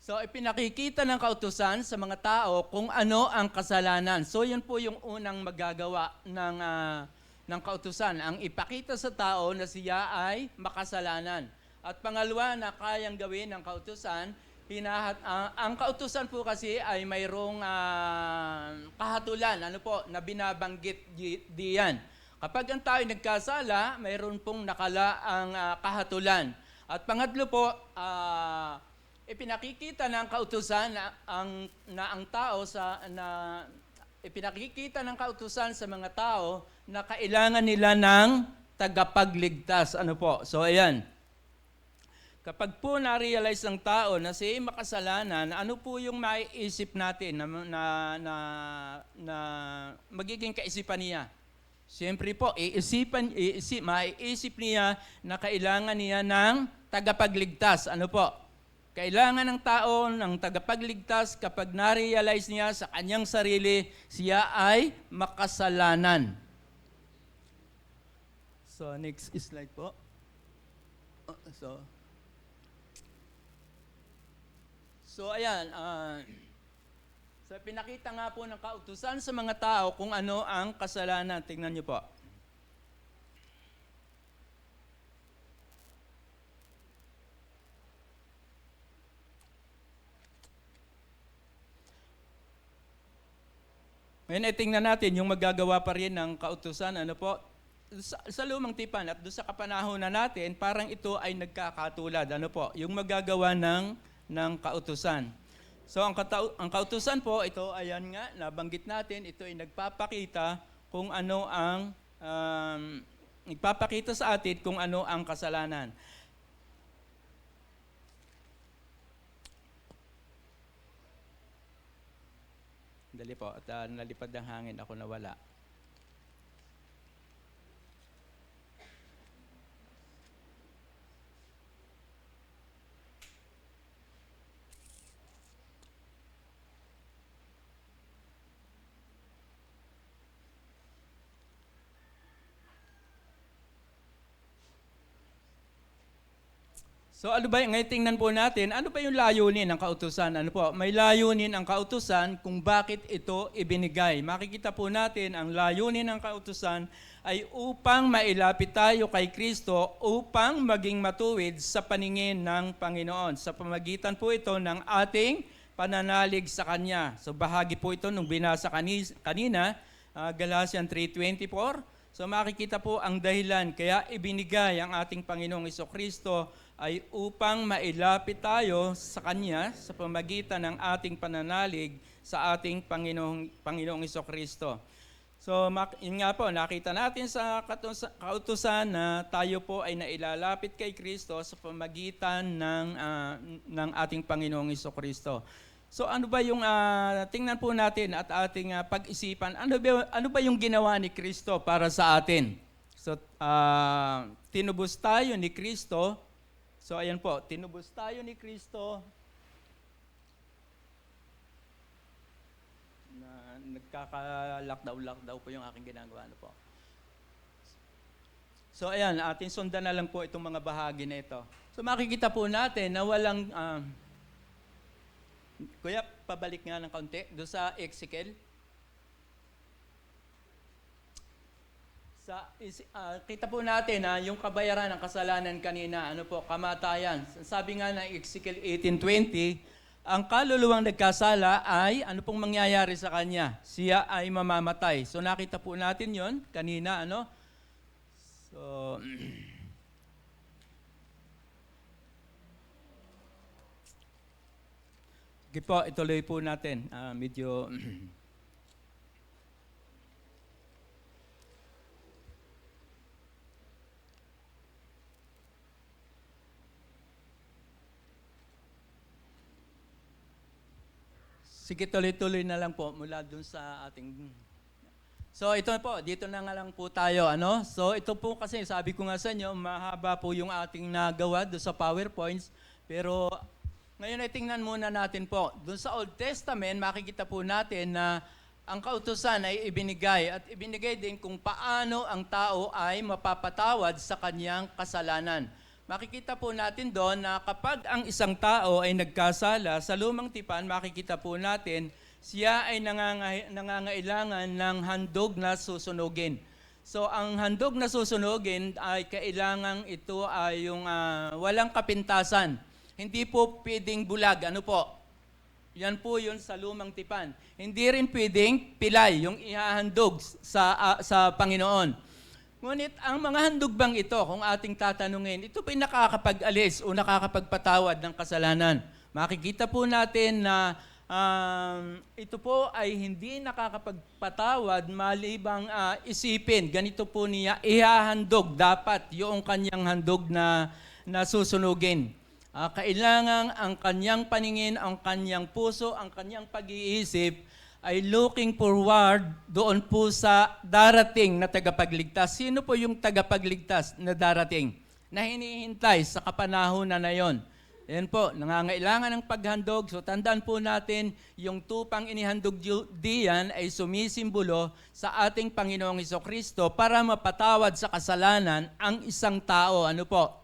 So ipinakikita ng kautusan sa mga tao kung ano ang kasalanan. So yun po yung unang magagawa ng kautusan, ang ipakita sa tao na siya ay makasalanan. At pangalawa na kayang gawin ng kautusan, ang kautusan po kasi ay mayroong kahatulan, ano po, na binabanggit diyan. Kapag ang tao nagkasala, mayroon pong nakalaang kahatulan. At pangatlo po, ipinakikita ng kautusan ipinakikita ng kautusan sa mga tao na kailangan nila ng tagapagligtas. Ano po? So ayan. Kapag po na-realize ng tao na siya makasalanan, ano po yung maiisip natin na magiging kaisipan niya? Siyempre po, maiisip niya na kailangan niya ng tagapagligtas. Ano po? Kailangan ng tao ng tagapagligtas kapag na-realize niya sa kanyang sarili, siya ay makasalanan. So, next slide po. So ayan. So, pinakita nga po ng kautusan sa mga tao kung ano ang kasalanan. Tingnan niyo po. Ngayon ay tingnan natin yung magagawa pa rin ng kautusan. Ano po? Sa lumang tipan at doon sa kapanahonan natin, parang ito ay nagkakatulad. Ano po? Yung magagawa ng kautusan. So ang kautusan po, ito ayan nga, nabanggit natin, ito ay nagpapakita kung ano ang nagpapakita sa atin kung ano ang kasalanan. Dali po, at nalipad ng hangin, ako nawala. So ano ba, ngayon tingnan po natin, ano ba yung layunin ng kautusan? Ano po? May layunin ang kautusan kung bakit ito ibinigay. Makikita po natin ang layunin ng kautusan ay upang mailapit tayo kay Kristo, upang maging matuwid sa paningin ng Panginoon. Sa pamagitan po ito ng ating pananalig sa Kanya. So bahagi po ito nung binasa kanina, Galatians 3:24. So makikita po ang dahilan kaya ibinigay ang ating Panginoong Jesucristo ay upang mailapit tayo sa Kanya sa pamagitan ng ating pananalig sa ating Panginoong Jesucristo. So yun nga po, nakita natin sa kautusan na tayo po ay nailalapit kay Kristo sa pamagitan ng ating Panginoong Jesucristo. So ano ba yung, tingnan po natin at ating pag-isipan, ano ba yung ginawa ni Kristo para sa atin? So tinubos tayo ni Kristo. So ayan po, tinubos tayo ni Kristo. nagkaka-lockdown po yung aking ginagawa. Ano po. So ayan, atin sundan na lang po itong mga bahagi na ito. So makikita po natin na walang, kuya, pabalik nga ng kaunti, doon sa Ezekiel. Kita po natin na yung kabayaran ng kasalanan kanina, ano po, kamatayan. Sabi nga ng Ezekiel 18:20, ang kaluluwang nagkasala ay, ano pong mangyayari sa kanya? Siya ay mamamatay. So nakita po natin yon kanina, ano? So, sige po, ituloy po natin. Medyo... Sige, tuloy-tuloy na lang po mula dun sa ating... So ito po, dito na nga lang po tayo. Ano? So ito po kasi, sabi ko nga sa inyo, mahaba po yung ating nagawa doon sa PowerPoints. Pero ngayon ay tingnan muna natin po. Doon sa Old Testament, makikita po natin na ang kautusan ay ibinigay. At ibinigay din kung paano ang tao ay mapapatawad sa kanyang kasalanan. Makikita po natin doon na kapag ang isang tao ay nagkasala, sa lumang tipan, makikita po natin, siya ay nangangailangan ng handog na susunugin. So ang handog na susunugin ay kailangan ito ay yung walang kapintasan. Hindi po pwedeng bulag. Ano po? Yan po yun sa lumang tipan. Hindi rin pwedeng pilay, yung ihahandog sa Panginoon. Ngunit ang mga handog bang ito, kung ating tatanungin, ito ba'y nakakapag-alis o nakakapagpatawad ng kasalanan? Makikita po natin na ito po ay hindi nakakapagpatawad malibang isipin. Ganito po niya, ihahandog dapat yung kanyang handog na susunugin. Kailangan ang kanyang paningin, ang kanyang puso, ang kanyang pag-iisip ay looking forward doon po sa darating na tagapagligtas. Sino po yung tagapagligtas na darating? Na hinihintay sa kapanahunan na yon. Yan po, nangangailangan ng paghandog. So tandaan po natin, yung tupang inihandog diyan ay sumisimbolo sa ating Panginoong Hesukristo para mapatawad sa kasalanan ang isang tao. Ano po?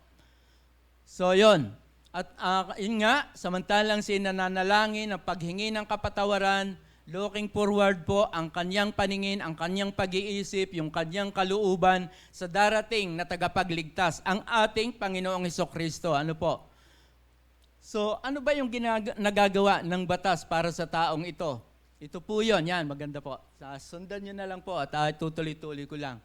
So yon. At yun nga, samantalang sinananalangin ang paghingi ng kapatawaran, looking forward po ang kanyang paningin, ang kanyang pag-iisip, yung kanyang kalooban sa darating na tagapagligtas, ang ating Panginoong Hesukristo. Ano po? So, ano ba yung nagagawa ng batas para sa taong ito? Ito po yun. Yan, maganda po. Sundan nyo na lang po at tutuloy-tuloy ko lang.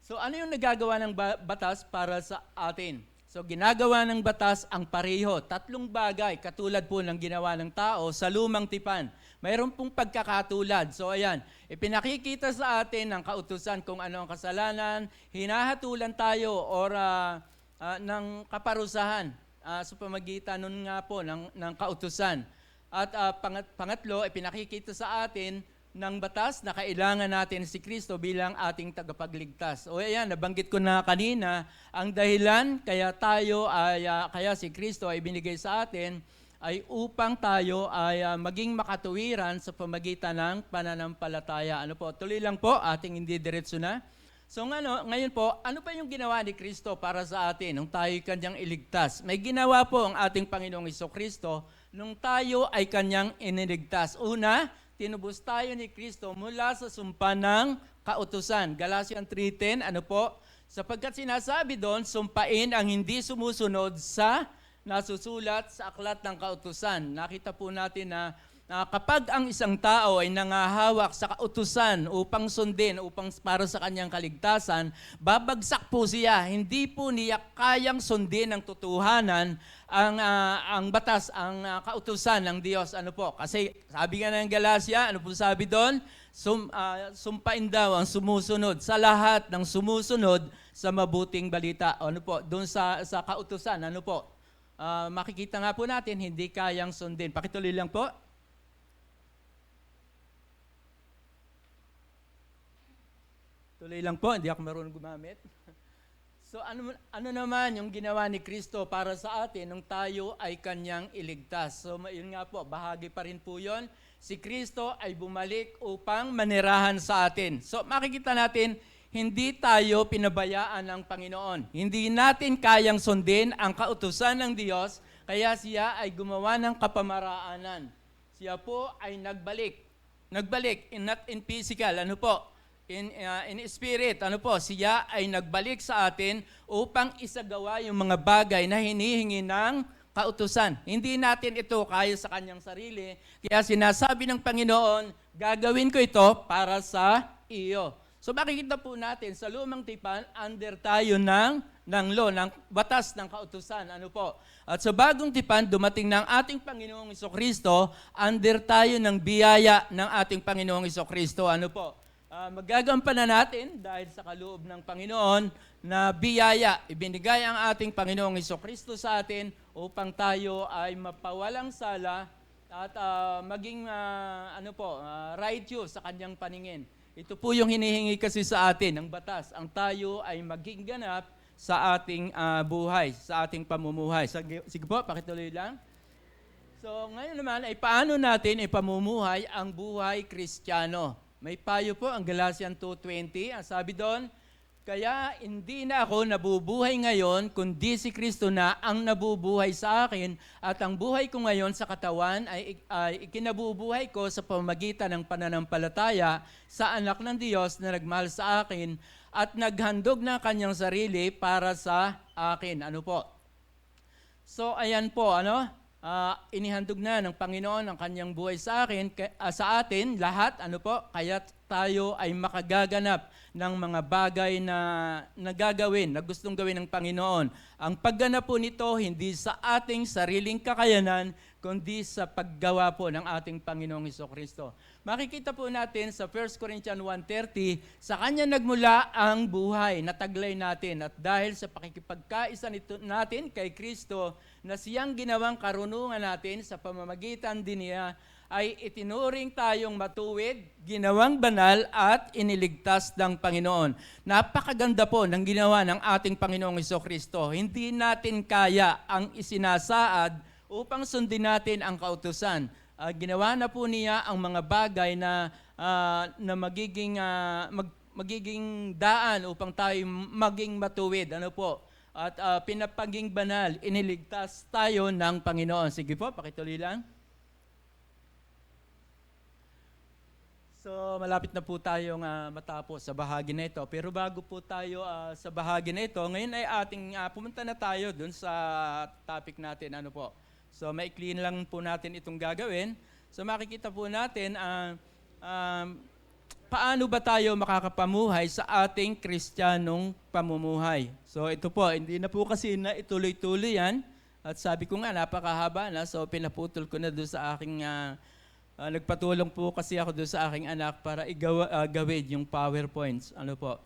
So, ano yung nagagawa ng batas para sa atin? So, ginagawa ng batas ang pareho. 3 bagay, katulad po ng ginawa ng tao sa lumang tipan. Mayroon pong pagkakatulad. So, ayan, ipinakikita sa atin ng kautusan kung ano ang kasalanan, hinahatulan tayo or ng kaparusahan sa pamagitan nun nga po ng kautusan. At pangatlo, ipinakikita sa atin ng batas na kailangan natin si Kristo bilang ating tagapagligtas. O ayan, nabanggit ko na kanina, ang dahilan kaya si Kristo ay binigay sa atin ay upang tayo ay maging makatuwiran sa pamagitan ng pananampalataya. Ano po? Tuloy lang po, ating hindi diretso na. So ngayon po, ano pa yung ginawa ni Kristo para sa atin nung tayo kanyang iligtas? May ginawa po ang ating Panginoong Hesukristo nung tayo ay kanyang iniligtas. Una, tinubos tayo ni Kristo mula sa sumpa ng kautusan. Galatians 3:10, ano po? Sapagkat sinasabi doon, sumpain ang hindi sumusunod sa nasusulat sa aklat ng kautusan. Nakita po natin na kapag ang isang tao ay nangahawak sa kautusan upang sundin, para sa kanyang kaligtasan, babagsak po siya. Hindi po niya kayang sundin ng totohanan ang batas, ang kautusan ng Diyos. Ano po? Kasi sabi nga ng Galacia, ano po sabi doon? Sumpain daw ang sumusunod sa lahat ng sumusunod sa mabuting balita. Ano po? Doon sa kautusan. Ano po? Makikita nga po natin, hindi kayang sundin. Pakituloy lang po. Tuloy lang po, hindi ako marunong gumamit. So ano naman yung ginawa ni Kristo para sa atin nung tayo ay kanyang iligtas? So yun nga po, bahagi pa rin po yun si Kristo ay bumalik upang manirahan sa atin. So makikita natin, hindi tayo pinabayaan ng Panginoon. Hindi natin kayang sundin ang kautusan ng Diyos, kaya siya ay gumawa ng kapamaraanan. Siya po ay nagbalik. Nagbalik, not in physical, ano po? In spirit, ano po? Siya ay nagbalik sa atin upang isagawa yung mga bagay na hinihingi ng kautusan. Hindi natin ito kaya sa kanyang sarili. Kaya sinasabi ng Panginoon, gagawin ko ito para sa iyo. So makikita po natin sa lumang tipan, under tayo ng law, ng batas ng kautusan. Ano po? At sa bagong tipan, dumating ng ating Panginoong Hesukristo, under tayo ng biyaya ng ating Panginoong Hesukristo. Ano po? Magagampanan natin dahil sa kaloob ng Panginoon na biyaya. Ibinigay ang ating Panginoong Hesukristo sa atin upang tayo ay mapawalang sala at maging righteous sa kanyang paningin. Ito po yung hinihingi kasi sa atin ng batas. Ang tayo ay maging ganap sa ating buhay, sa ating pamumuhay. Sige po, pakituloy lang. So ngayon naman ay paano natin ipamumuhay ang buhay Kristiyano? May payo po ang Galatians 2:20. Ang sabi doon, kaya hindi na ako nabubuhay ngayon, kundi si Kristo na ang nabubuhay sa akin, at ang buhay ko ngayon sa katawan ay ikinabubuhay ko sa pamamagitan ng pananampalataya sa anak ng Diyos na nagmahal sa akin at naghandog ng kanyang sarili para sa akin. Ano po? So ayan po, inihandog na ng Panginoon ang kanyang buhay sa akin, sa atin lahat, kaya tayo ay makagaganap ng mga bagay na nagagawin, na gustong gawin ng Panginoon. Ang pagganap po nito, hindi sa ating sariling kakayanan, kundi sa paggawa po ng ating Panginoong Hesukristo. Makikita po natin sa 1 Corinthians 1:30, sa Kanya nagmula ang buhay na taglay natin, at dahil sa pakikipagkaisa natin kay Kristo, na siyang ginawang karunungan natin sa pamamagitan din niya, ay itinuring tayong matuwid, ginawang banal at iniligtas ng Panginoon. Napakaganda po ng ginawa ng ating Panginoong Hesukristo. Hindi natin kaya ang isinasaad upang sundin natin ang kautusan. Ginawa na po niya ang mga bagay na magiging daan upang tayo maging matuwid. Ano po? At pinapaging banal, iniligtas tayo ng Panginoon. Sige po, pakituloy lang. So, malapit na po tayong matapos sa bahagi na ito. Pero bago po tayo sa bahagi na ito, ngayon ay pumunta na tayo dun sa topic natin. Ano po? So, maikli lang po natin itong gagawin. So, makikita po natin paano ba tayo makakapamuhay sa ating Kristiyanong pamumuhay. So, ito po, hindi na po kasi na ituloy-tuloy yan. At sabi ko nga, napakahaba na. So, pinaputol ko na doon sa aking nagpatulong po kasi ako doon sa aking anak para gawin yung PowerPoints. Ano po?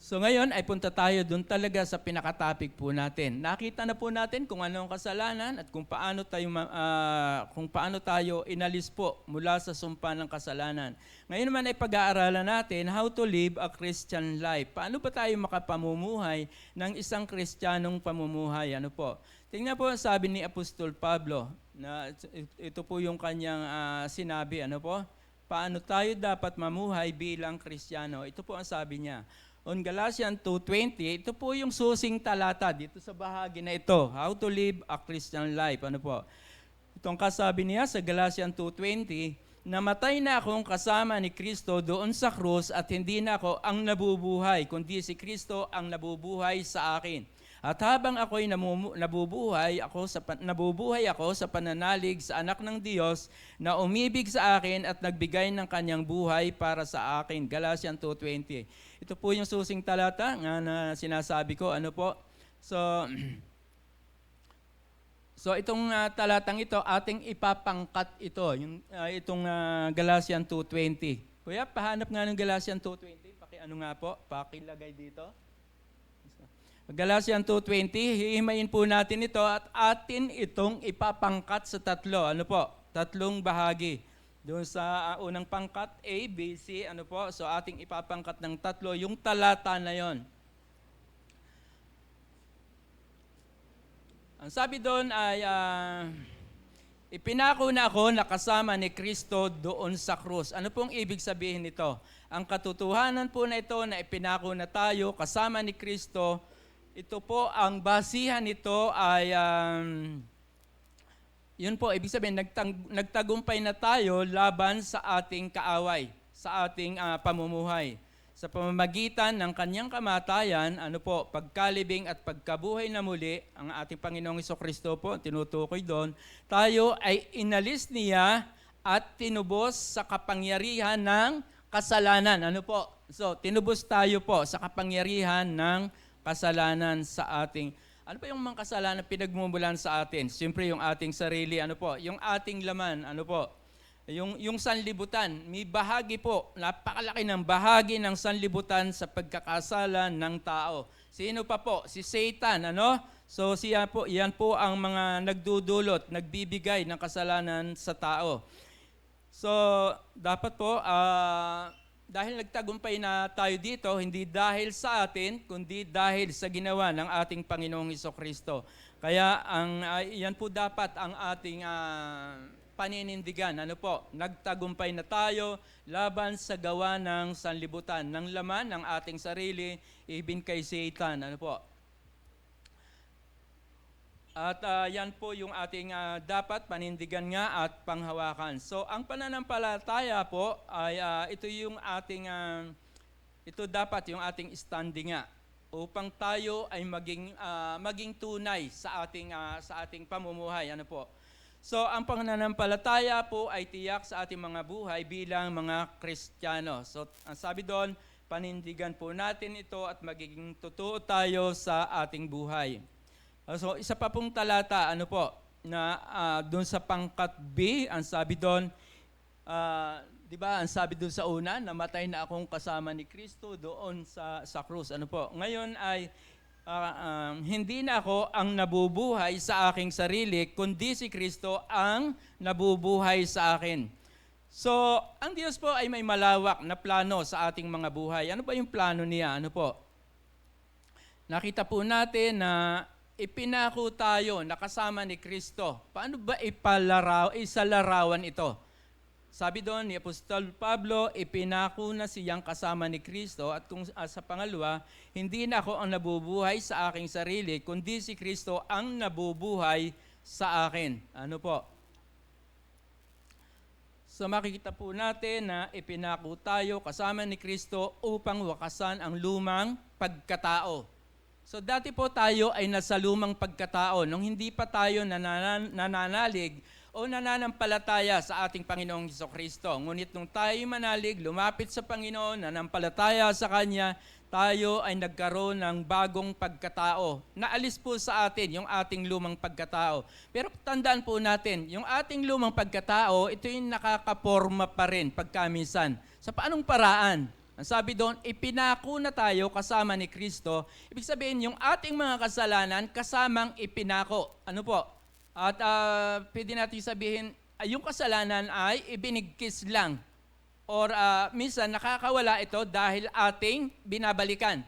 So ngayon ay punta tayo doon talaga sa pinaka-topic po natin. Nakita na po natin kung ano ang kasalanan at kung paano tayo inalis po mula sa sumpa ng kasalanan. Ngayon naman ay pag-aaralan natin how to live a Christian life. Paano ba tayo makapamumuhay ng isang Kristiyanong pamumuhay? Ano po? Tingnan po ang sabi ni Apostol Pablo. Na ito po yung kanyang sinabi, ano po? Paano tayo dapat mamuhay bilang Kristiyano? Ito po ang sabi niya. On Galatians 2:20, ito po yung susing talata dito sa bahagi na ito. How to live a Christian life. Ano po? Itong kasabi niya sa Galatians 2:20, namatay na akong kasama ni Kristo doon sa krus at hindi na ako ang nabubuhay, kundi si Kristo ang nabubuhay sa akin. At habang ako'y nabubuhay ako sa pananalig sa anak ng Diyos na umibig sa akin at nagbigay ng kanyang buhay para sa akin. Galatians 2:20. Ito po yung susing talata na sinasabi ko. Ano po? So itong talatang ito, ating ipapangkat ito. Itong Galatians 2:20. Kuya, pahanap nga ng Galatians 2:20. Pakilagay dito. Galatians 2:20, hihimayin po natin ito at atin itong ipapangkat sa tatlo. Ano po? Tatlong bahagi. Doon sa unang pangkat, A, B, C, ano po? So ating ipapangkat ng tatlo, yung talata na yon. Ang sabi doon ay, Ipinako na ako na kasama ni Kristo doon sa krus. Ano pong ibig sabihin nito? Ang katotohanan po na ito na ipinako na tayo kasama ni Kristo, ito po ang basihan nito ay, yun po, ibig sabihin, nagtagumpay na tayo laban sa ating kaaway, sa ating pamumuhay. Sa pamamagitan ng kanyang kamatayan, ano po, pagkalibing at pagkabuhay na muli, ang ating Panginoong Hesukristo po, tinutukoy doon, tayo ay inalis niya at tinubos sa kapangyarihan ng kasalanan. Ano po? So, tinubos tayo po sa kapangyarihan ng kasalanan sa ating. Ano pa yung mga kasalanan pinagmumulan sa atin? Siyempre yung ating sarili, ano po? Yung ating laman, ano po? Yung sanlibutan, may bahagi po, napakalaki ng bahagi ng sanlibutan sa pagkakasala ng tao. Sino pa po? Si Satan, ano? So yan po ang mga nagdudulot, nagbibigay ng kasalanan sa tao. So dapat po, dahil nagtagumpay na tayo dito, hindi dahil sa atin, kundi dahil sa ginawa ng ating Panginoong Hesukristo. Kaya yan po dapat ang ating paninindigan. Ano po? Nagtagumpay na tayo laban sa gawa ng sanlibutan, ng laman ng ating sarili, even kay Satan. Ano po? At yan po yung ating dapat panindigan nga at panghawakan. So, ang pananampalataya po ay ito yung ating, ito dapat yung ating standing nga upang tayo ay maging tunay sa ating pamumuhay. Ano po? So, ang pananampalataya po ay tiyak sa ating mga buhay bilang mga Kristiyano. So, ang sabi doon, panindigan po natin ito at magiging totoo tayo sa ating buhay. So, isa pa pong talata, ano po, na doon sa pangkat B, ang sabi doon, di ba, ang sabi doon sa una, namatay na akong kasama ni Kristo doon sa krus. Ano po? Ngayon ay, hindi na ako ang nabubuhay sa aking sarili, kundi si Kristo ang nabubuhay sa akin. So, ang Diyos po ay may malawak na plano sa ating mga buhay. Ano ba yung plano niya? Ano po? Nakita po natin na ipinako tayo na kasama ni Kristo. Paano ba isalarawan ito? Sabi doon ni Apostol Pablo, ipinako na siyang kasama ni Kristo at kung sa pangalawa, hindi na ako ang nabubuhay sa aking sarili, kundi si Kristo ang nabubuhay sa akin. Ano po? So makikita po natin na ipinako tayo kasama ni Kristo upang wakasan ang lumang pagkatao. So dati po tayo ay nasa lumang pagkatao nung hindi pa tayo nananalig o nananampalataya sa ating Panginoong Hesukristo. Ngunit nung tayo manalig, lumapit sa Panginoon, nanampalataya sa Kanya, tayo ay nagkaroon ng bagong pagkatao. Naalis po sa atin yung ating lumang pagkatao. Pero tandaan po natin, yung ating lumang pagkatao, ito yung nakakaporma pa rin pagkaminsan. Sa paanong paraan? Ang sabi doon, ipinako na tayo kasama ni Kristo. Ibig sabihin, yung ating mga kasalanan, kasamang ipinako. Ano po? At pwede natin sabihin, yung kasalanan ay ibinigkis lang. Or minsan nakakawala ito dahil ating binabalikan.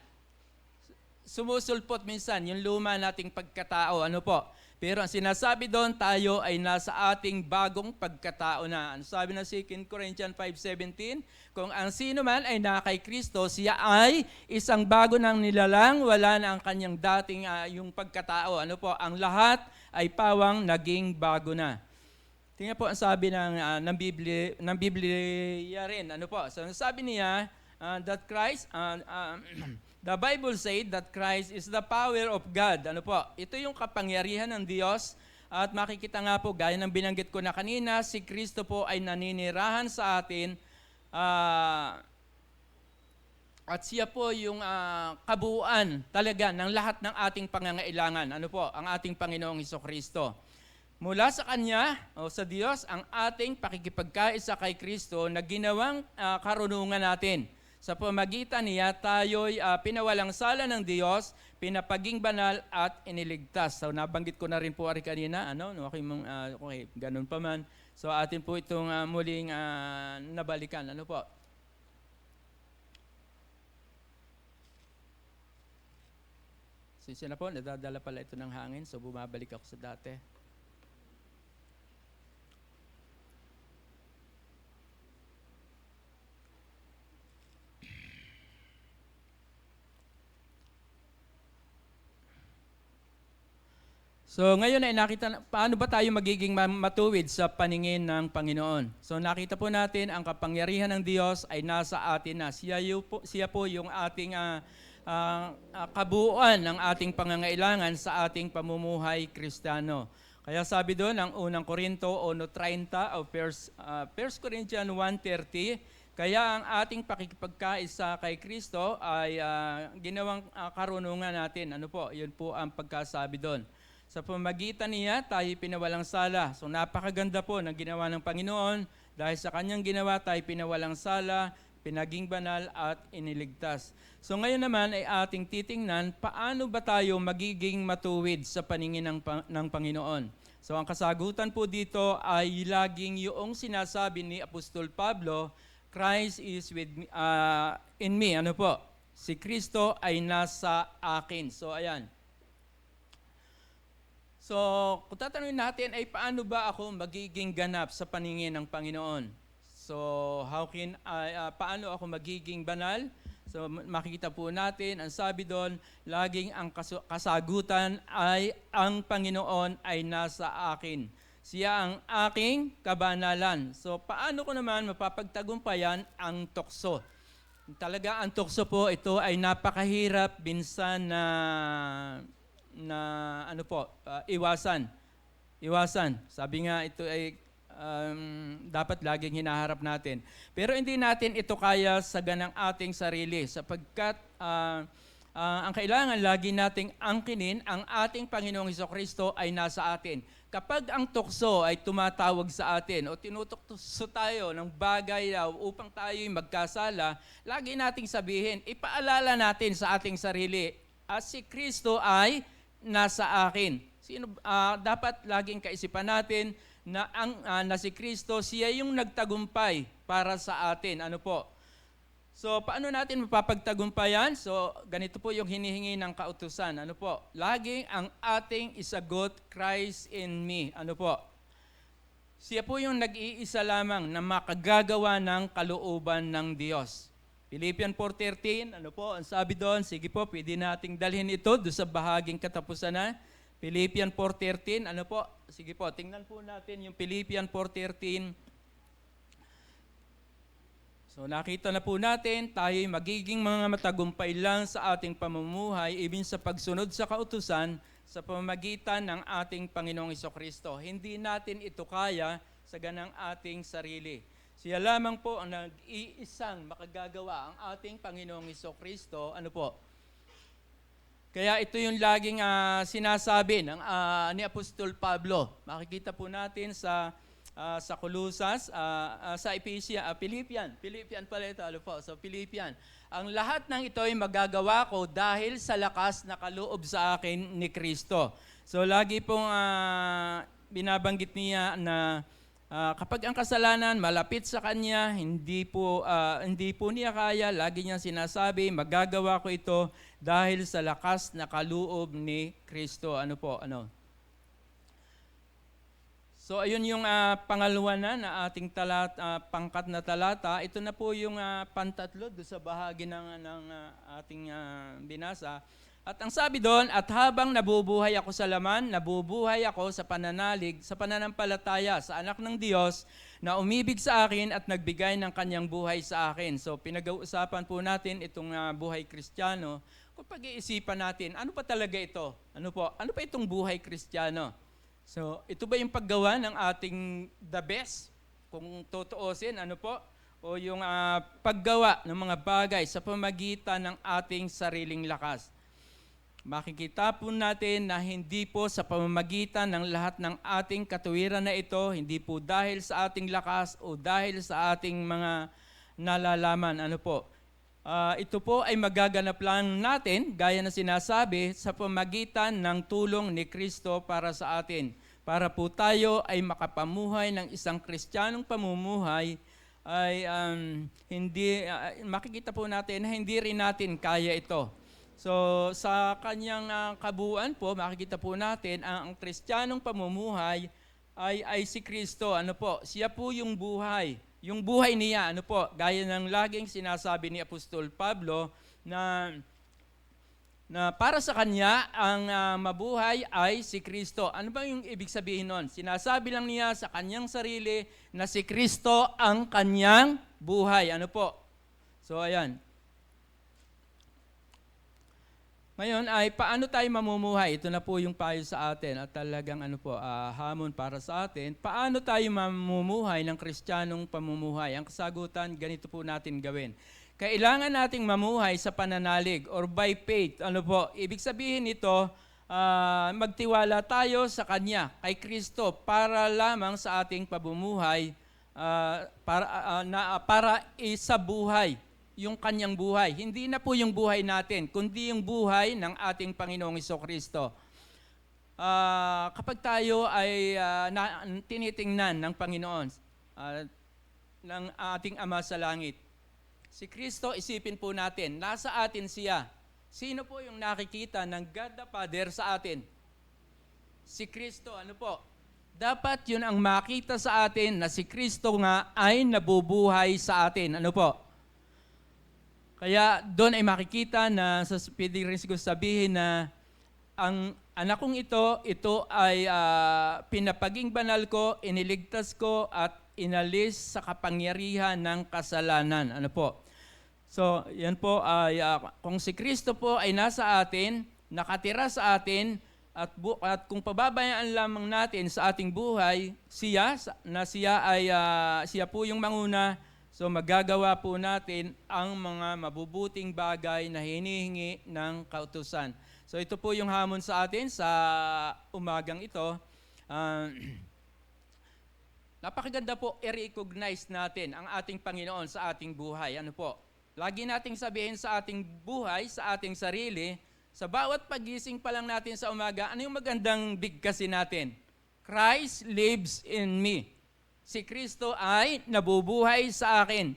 Sumusulpot minsan yung luma nating pagkatao. Ano po? Pero ang sinasabi doon, tayo ay nasa ating bagong pagkatao na. Ano sabi ng 2 Corinthians 5:17? Kung ang sino man ay nakay Kristo, siya ay isang bago ng nilalang, wala na ang kanyang dating yung pagkatao. Ano po? Ang lahat ay pawang naging bago na. Tingnan po ang sabi ng Biblia rin. Ano po? So sabi niya that Christ, the Bible said that Christ is the power of God. Ano po? Ito yung kapangyarihan ng Diyos. At makikita nga po, gaya ng binanggit ko na kanina, si Kristo po ay naninirahan sa atin. At siya po yung kabuuan talaga ng lahat ng ating pangangailangan. Ano po? Ang ating Panginoong Hesukristo. Mula sa Kanya, o sa Diyos, ang ating pakikipagkaisa kay Kristo na ginawang karunungan natin. Sa pamagitan niya, tayo'y pinawalang sala ng Diyos, pinapaging banal at iniligtas. So nabanggit ko na rin po ari kanina, okay, ganun pa man. So atin po itong muling nabalikan. Ano po? Sinsya na po, nadadala pala ito ng hangin, so bumabalik ako sa dati. So ngayon ay nakita paano ba tayo magiging matuwid sa paningin ng Panginoon. So nakita po natin ang kapangyarihan ng Diyos ay nasa atin na. Siya po yung ating kabuuan ng ating pangangailangan sa ating pamumuhay Kristiyano. Kaya sabi doon ang unang Korinto 1:30 o 1 Corinthians 1:30, kaya ang ating pakikipagkaisa kay Kristo ay ginawang karunungan natin. Ano po? Yun po ang pagkasabi doon. Sa pamagitan niya, tayo pinawalang sala. So napakaganda po ng ginawa ng Panginoon. Dahil sa kanyang ginawa, tayo pinawalang sala, pinaging banal at iniligtas. So ngayon naman ay ating titingnan paano ba tayo magiging matuwid sa paningin ng Panginoon. So ang kasagutan po dito ay laging yung sinasabi ni Apostol Pablo, Christ is in me. Ano po? Si Kristo ay nasa akin. So ayan. So, kung tatanungin natin ay paano ba ako magiging ganap sa paningin ng Panginoon? So, paano ako magiging banal? So, makikita po natin, ang sabi doon, laging ang kasagutan ay ang Panginoon ay nasa akin. Siya ang aking kabanalan. So, paano ko naman mapapagtagumpayan ang tukso? Talaga ang tukso po, ito ay napakahirap minsan iwasan. Sabi nga ito ay dapat laging hinaharap natin. Pero hindi natin ito kaya sa ganang ating sarili sapagkat ang kailangan lagi nating angkinin ang ating Panginoong Hesukristo ay nasa atin. Kapag ang tukso ay tumatawag sa atin o tinutukso tayo ng bagay upang tayo'y magkasala, lagi nating sabihin, ipaalala natin sa ating sarili, si Kristo ay nasa akin. Dapat laging kaisipan natin na si Kristo, siya yung nagtagumpay para sa atin. Ano po? So, paano natin mapapagtagumpayan? So, ganito po yung hinihingi ng kautusan. Ano po? Laging ang ating isagot, Christ in me. Ano po? Siya po yung nag-iisa lamang na makagagawa ng kalooban ng Diyos. Philippians 4:13, ano po, ang sabi doon, sige po, pwede nating dalhin ito doon sa bahaging katapusan na. Philippians 4:13, ano po, sige po, tingnan po natin yung Philippians 4:13. So nakita na po natin, tayo'y magiging mga matagumpay lang sa ating pamumuhay, ibig sa pagsunod sa kautusan sa pamamagitan ng ating Panginoong Hesukristo. Hindi natin ito kaya sa ganang ating sarili. Siya lamang po ang nag-iisang makagagawa ang ating Panginoong Hesukristo. Ano po? Kaya ito yung laging sinasabi ni Apostol Pablo. Makikita po natin sa Colosas, sa Philippians pala ito. Ano po? So Philippians. Ang lahat ng ito ay magagawa ko dahil sa lakas na kaloob sa akin ni Kristo. So lagi pong binabanggit niya na kapag ang kasalanan malapit sa kanya, hindi po niya kaya, lagi niya sinasabi, magagawa ko ito dahil sa lakas na kaloob ni Kristo. Ano po? Ano? So ayun yung pangalawa na ating pangkat na talata. Ito na po yung pantatlo doon sa bahagi ng ating binasa. At ang sabi doon, at habang nabubuhay ako sa laman, nabubuhay ako sa pananalig, sa pananampalataya sa anak ng Diyos na umibig sa akin at nagbigay ng kanyang buhay sa akin. So pinag-uusapan po natin itong buhay Kristiyano. Kung pag-iisipan natin, ano pa talaga ito? Ano pa itong buhay Kristiyano? So ito ba yung paggawa ng ating the best? Kung totoosin, ano po? O yung paggawa ng mga bagay sa pamagitan ng ating sariling lakas? Makikita po natin na hindi po sa pamamagitan ng lahat ng ating katuwiran na ito, hindi po dahil sa ating lakas o dahil sa ating mga nalalaman. Ano po? Ito po ay magaganap lang natin, gaya na sinasabi, sa pamamagitan ng tulong ni Kristo para sa atin. Para po tayo ay makapamuhay ng isang Kristiyanong pamumuhay, ay makikita po natin na hindi rin natin kaya ito. So sa kanyang kabuuan po, makikita po natin ang Kristiyanong pamumuhay ay si Kristo. Ano po? Siya po yung buhay. Yung buhay niya, ano po? Gaya ng laging sinasabi ni Apostol Pablo na na para sa kanya ang mabuhay ay si Kristo. Ano ba yung ibig sabihin nun? Sinasabi lang niya sa kanyang sarili na si Kristo ang kanyang buhay. Ano po? So ayan. Ngayon ay paano tayo mamumuhay? Ito na po yung payo sa atin at talagang hamon para sa atin. Paano tayo mamumuhay ng Kristiyanong pamumuhay? Ang kasagutan, ganito po natin gawin. Kailangan nating mamuhay sa pananalig or by faith. Ano po? Ibig sabihin nito, magtiwala tayo sa Kanya, kay Kristo, para lamang sa ating pamumuhay, para isabuhay yung Kanyang buhay. Hindi na po yung buhay natin, kundi yung buhay ng ating Panginoong Jesucristo. Kapag tayo ay tinitingnan ng Panginoon, ng ating Ama sa Langit, si Kristo, isipin po natin, nasa atin siya. Sino po yung nakikita ng God the Father sa atin? Si Kristo, ano po? Dapat yun ang makita sa atin na si Kristo nga ay nabubuhay sa atin. Ano po? Kaya doon ay makikita na pwede rin siguro sabihin na ang anak kong ito ay pinapaging banal ko, iniligtas ko at inalis sa kapangyarihan ng kasalanan. Ano po? So, yan po ay kung si Kristo po ay nasa atin, nakatira sa atin, at kung pababayaan lamang natin sa ating buhay, siya po yung manguna, so magagawa po natin ang mga mabubuting bagay na hinihingi ng kautusan. So ito po yung hamon sa atin sa umagang ito. Napakaganda po i-recognize natin ang ating Panginoon sa ating buhay. Ano po? Lagi nating sabihin sa ating buhay, sa ating sarili, sa bawat pagising pa lang natin sa umaga, ano yung magandang bigkasin natin? Christ lives in me. Si Kristo ay nabubuhay sa akin.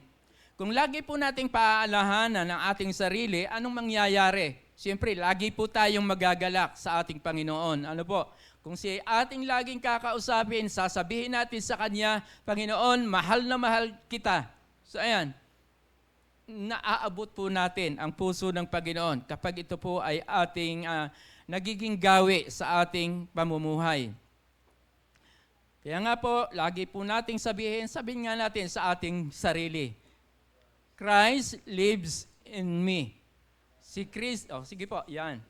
Kung lagi po nating paalahanan ang ating sarili, anong mangyayari? Siyempre, lagi po tayong magagalak sa ating Panginoon. Ano po? Kung si ating laging kakausapin, sasabihin natin sa Kanya, Panginoon, mahal na mahal kita. So ayan, naaabot po natin ang puso ng Panginoon kapag ito po ay ating nagiging gawi sa ating pamumuhay. Kaya nga po, lagi po nating sabihin nga natin sa ating sarili, Christ lives in me. Si Kristo, sige po, yan.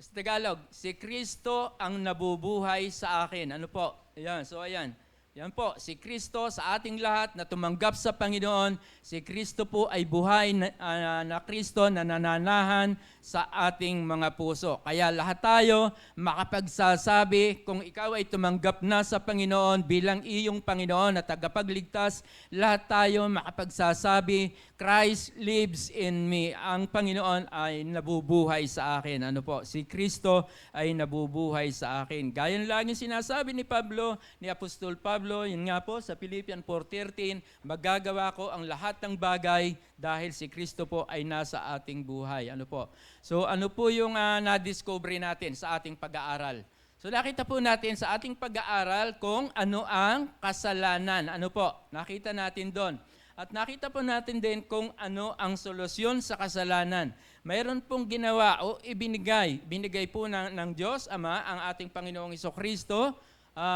Sa Tagalog, si Kristo ang nabubuhay sa akin. Ano po? Ayan, so ayan. Yan po, si Kristo sa ating lahat na tumanggap sa Panginoon, si Kristo po ay buhay na Kristo na nananahan sa ating mga puso. Kaya lahat tayo makapagsasabi, kung ikaw ay tumanggap na sa Panginoon bilang iyong Panginoon at tagapagligtas, lahat tayo makapagsasabi, Christ lives in me. Ang Panginoon ay nabubuhay sa akin. Ano po? Si Kristo ay nabubuhay sa akin. Gaya ng laging sinasabi ni Pablo, ni Apostol Pablo, yun nga po sa Philippians 4:13, magagawa ko ang lahat ng bagay dahil si Kristo po ay nasa ating buhay. Ano po? So ano po yung na-discover natin sa ating pag-aaral? So nakita po natin sa ating pag-aaral kung ano ang kasalanan. Ano po? Nakita natin doon. At nakita po natin din kung ano ang solusyon sa kasalanan. Mayroon pong ginawa o binigay po ng Diyos Ama ang ating Panginoong Jesucristo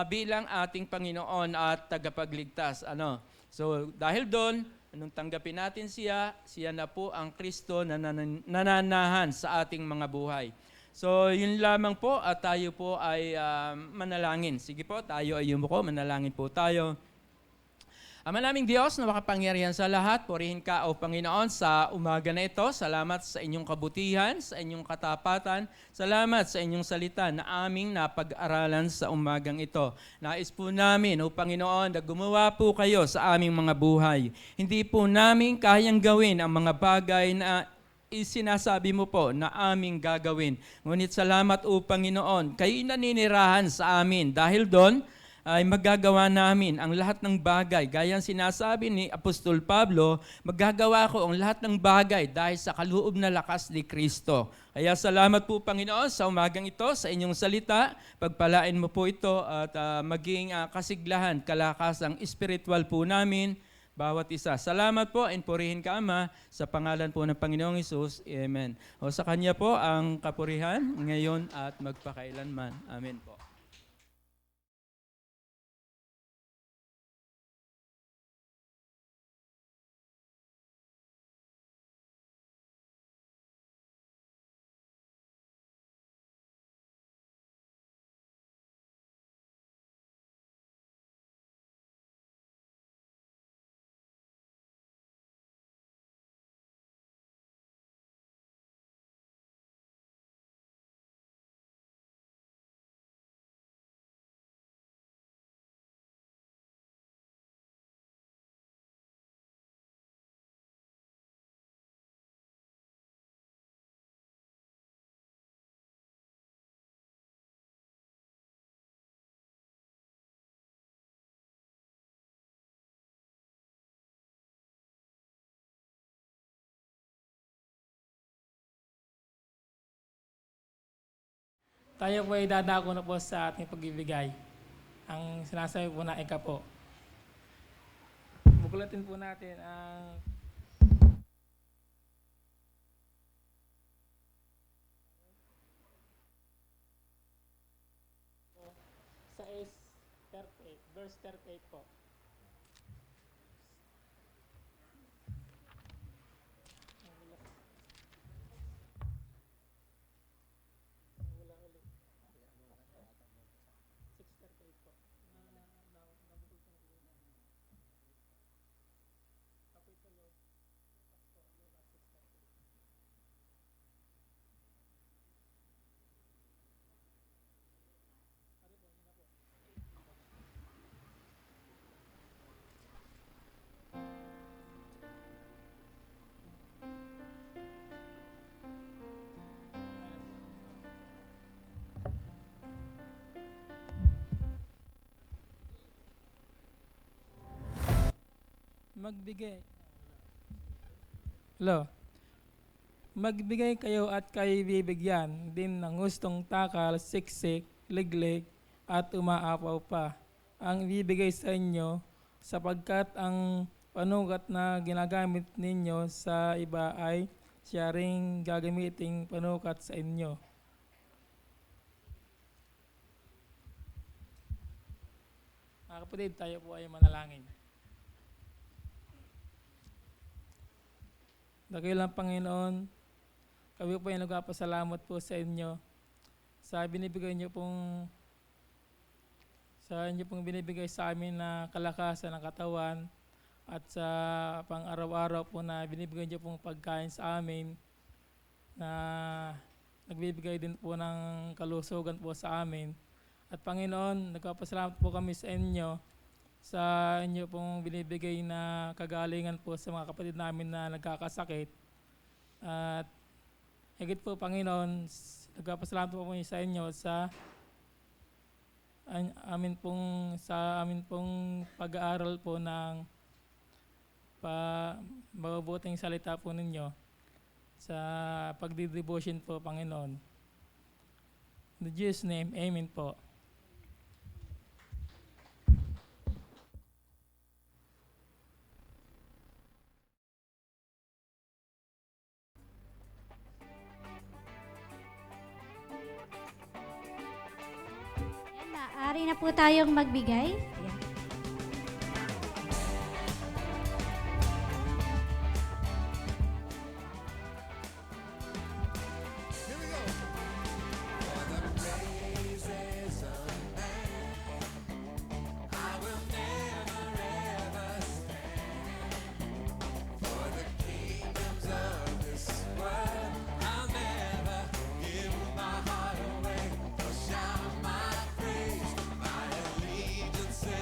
bilang ating Panginoon at tagapagligtas. So dahil doon, nung tanggapin natin siya na po ang Kristo na nananahan sa ating mga buhay. So yun lamang po at tayo po ay manalangin. Sige po, tayo ay yumuko, manalangin po tayo. Ama naming Diyos na makapangyarihan sa lahat, purihin ka o Panginoon sa umaga na ito. Salamat sa inyong kabutihan, sa inyong katapatan. Salamat sa inyong salita na aming napag-aralan sa umagang ito. Nais po namin o Panginoon na gumawa po kayo sa aming mga buhay. Hindi po namin kayang gawin ang mga bagay na isinasabi mo po na aming gagawin. Ngunit salamat o Panginoon, kayo naninirahan sa amin. Dahil doon, ay magagawa namin ang lahat ng bagay. Gaya ang sinasabi ni Apostol Pablo, magagawa ko ang lahat ng bagay dahil sa kaloob na lakas ni Kristo. Kaya salamat po Panginoon sa umagang ito, sa inyong salita. Pagpalain mo po ito at maging kasiglahan, kalakasang espiritual po namin. bawat isa. Salamat po and purihin ka, Ama, sa pangalan po ng Panginoong Hesus. Amen. O sa Kanya po ang kapurihan ngayon at magpakailanman. Amen po.
Tayo po ay dadako na po sa ating pagbibigay. Ang sinasabi po na ika po. Bukulatin po natin ang sa is 38, verse 38 po. Magbigay. Hello. Magbigay kayo at kayo bibigyan din ng gustong takal, siksik, liglig, at umaapaw pa. Ang ibibigay sa inyo sapagkat ang panukat na ginagamit ninyo sa iba ay siya ring gagamiting panukat sa inyo. Mga kapatid, tayo po ay manalangin. Dakilang Panginoon, kami po ay nagpapasalamat po sa inyo sa binibigay niyo pong binibigay sa amin na kalakasan ng katawan at sa pang-araw-araw po na binibigay niyo pong pagkain sa amin na nagbibigay din po ng kalusugan po sa amin. At Panginoon, nagpapasalamat po kami sa inyo sa inyo pong binibigay na kagalingan po sa mga kapatid namin na nagkakasakit. At higit po, Panginoon, nagpapasalamat po kami sa inyo sa amin pong pag-aaral po ng mabubuting salita po ninyo sa pagdidevotion po, Panginoon. In Jesus' name, Amen po.
Maaari na po tayong magbigay. Ayan.
Allegiance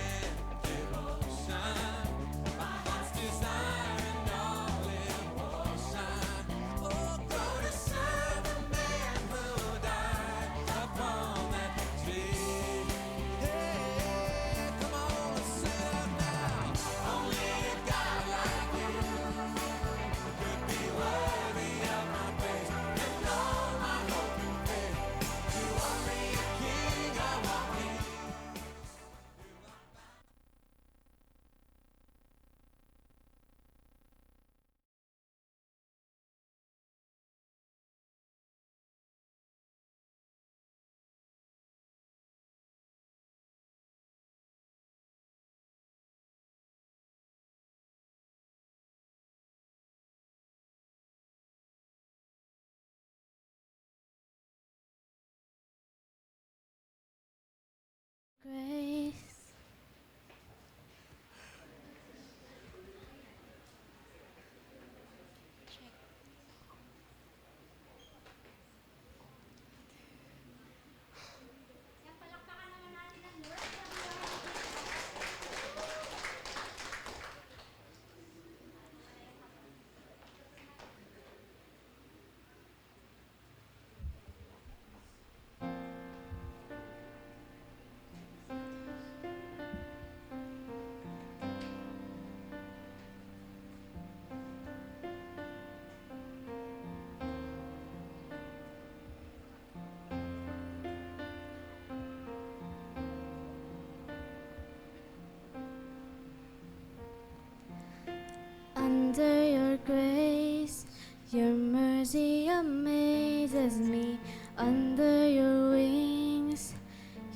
your grace. Your mercy amazes me. Under your wings,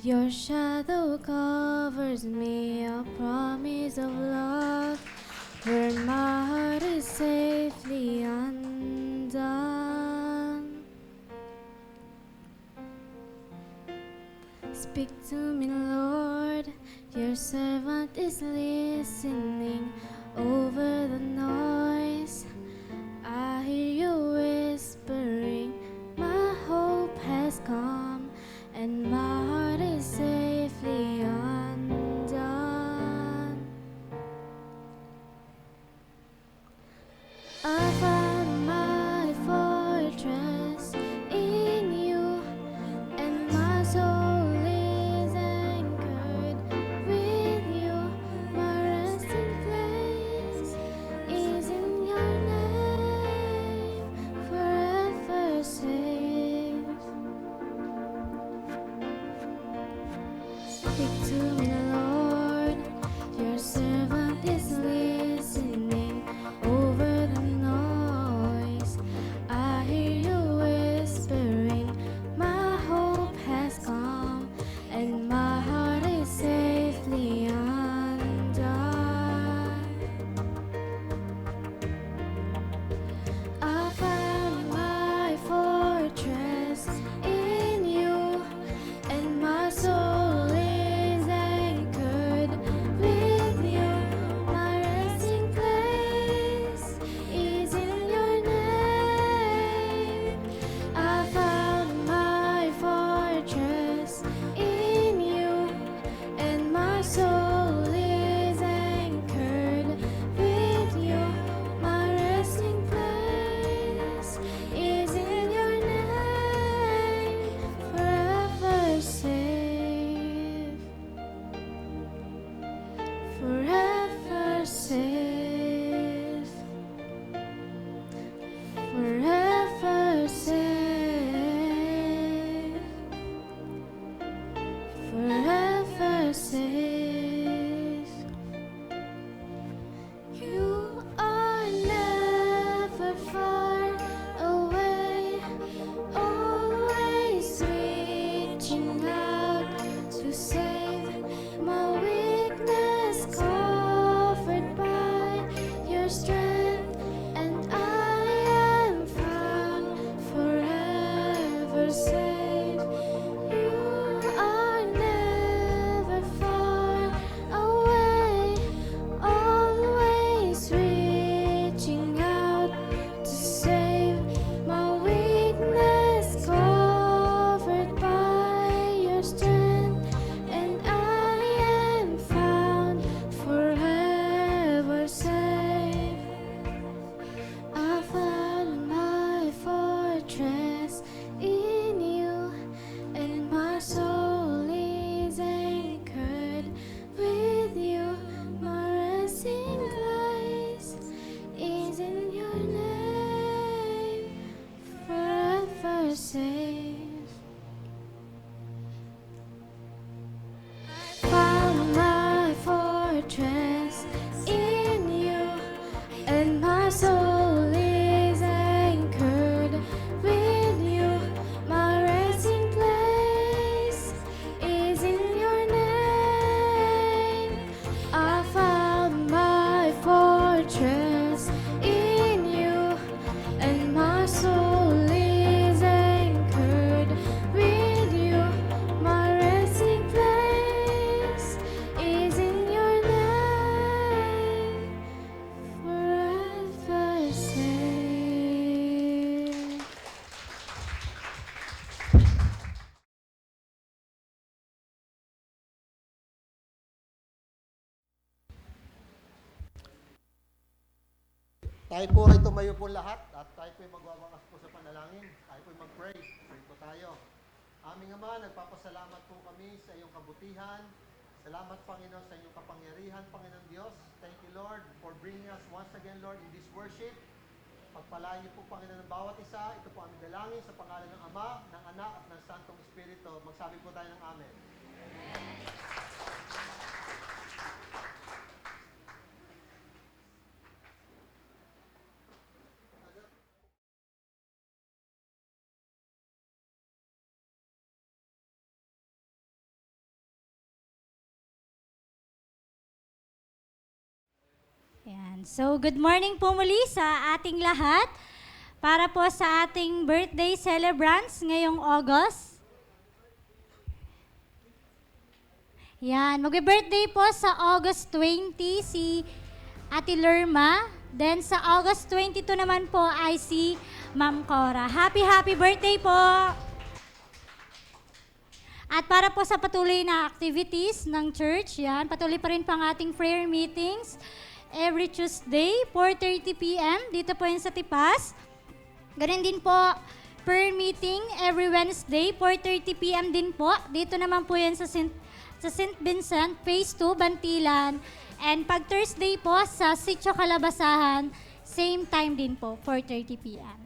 your shadow covers me. A promise of love where my heart is safely undone. Speak to me, Lord, your servant is listening. Over the noise, I hear you whispering, my hope has come, and my heart is safely undone. I found my fortress in you, and my soul is anchored with you. My resting place is in your name, forever safe. Speak to me, Lord, your servant is listening. Over the noise, I hear you whispering, my hope has come, and my heart is safely undone. I found my fortress in you, and my soul is anchored with you. My resting place is in your name. I found my fortress in you, and my soul is anchored with you. My resting place is in your name, forever safe, forever safe, forever safe, forever safe. You are never far away, always reaching out to save my weakness, covered by your strength, and I am found forever safe. You are never far away, always reaching out to save my weakness, covered by your strength, and I am found forever safe. I found my fortress in you, and my soul is anchored with you. My resting place is in your name, forever safe. Found my fortress in you, and my soul is anchored with you. My resting place is in your name. I found my fortress in you, and my soul is anchored with you. My resting place is in your name, forever safe.
Tayo po ay tumayo po lahat at tayo po ay magwawakas po sa panalangin. Tayo po ay mag-pray. Pray po tayo. Aming Ama, nagpapasalamat po kami sa iyong kabutihan. Salamat, Panginoon, sa iyong kapangyarihan, Panginoon Diyos. Thank you, Lord, for bringing us once again, Lord, in this worship. Pagpalain niyo po, Panginoon, ng bawat isa. Ito po aming dalangin sa pangalan ng Ama, ng Anak, at ng Santong Espiritu. Magsabi po tayo ng Amen.
Yan. So, good morning po muli sa ating lahat. Para po sa ating birthday celebrants ngayong August. Yan. Magbe-birthday po sa August 20 si Ate Lerma. Then sa August 22 naman po ay si Ma'am Cora. Happy birthday po! At para po sa patuloy na activities ng church, yan, patuloy pa rin po ang ating prayer meetings every Tuesday, 4:30 p.m. Dito po yun sa Tipas. Ganun din po, prayer meeting every Wednesday, 4:30 p.m. din po. Dito naman po yan sa St. Vincent, Phase 2, Bantilan. And pag Thursday po sa Sitio Calabasahan, same time din po, 4:30 p.m.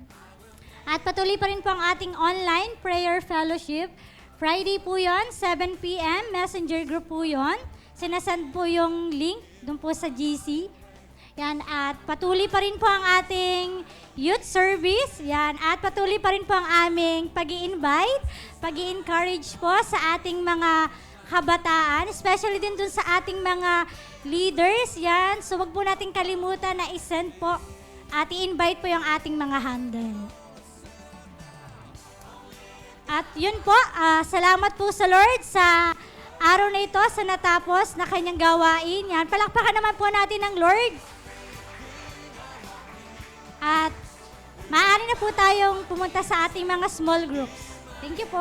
At patuloy pa rin po ang ating online prayer fellowship. Friday po yon, 7 p.m. Messenger group po yon. Sinasend po yung link doon po sa GC. Yan, at patuloy pa rin po ang ating youth service. Yan, at patuloy pa rin po ang aming pag-i-invite, pag-i-encourage po sa ating mga kabataan, especially din dun sa ating mga leaders. Yan, so wag po natin kalimutan na i-send po at i-invite po yung ating mga handle. At yun po, salamat po sa Lord sa araw na ito, sa natapos na kanyang gawain. Yan, palakpakan naman po natin ng Lord. At maaari na po tayong pumunta sa ating mga small groups. Thank you po.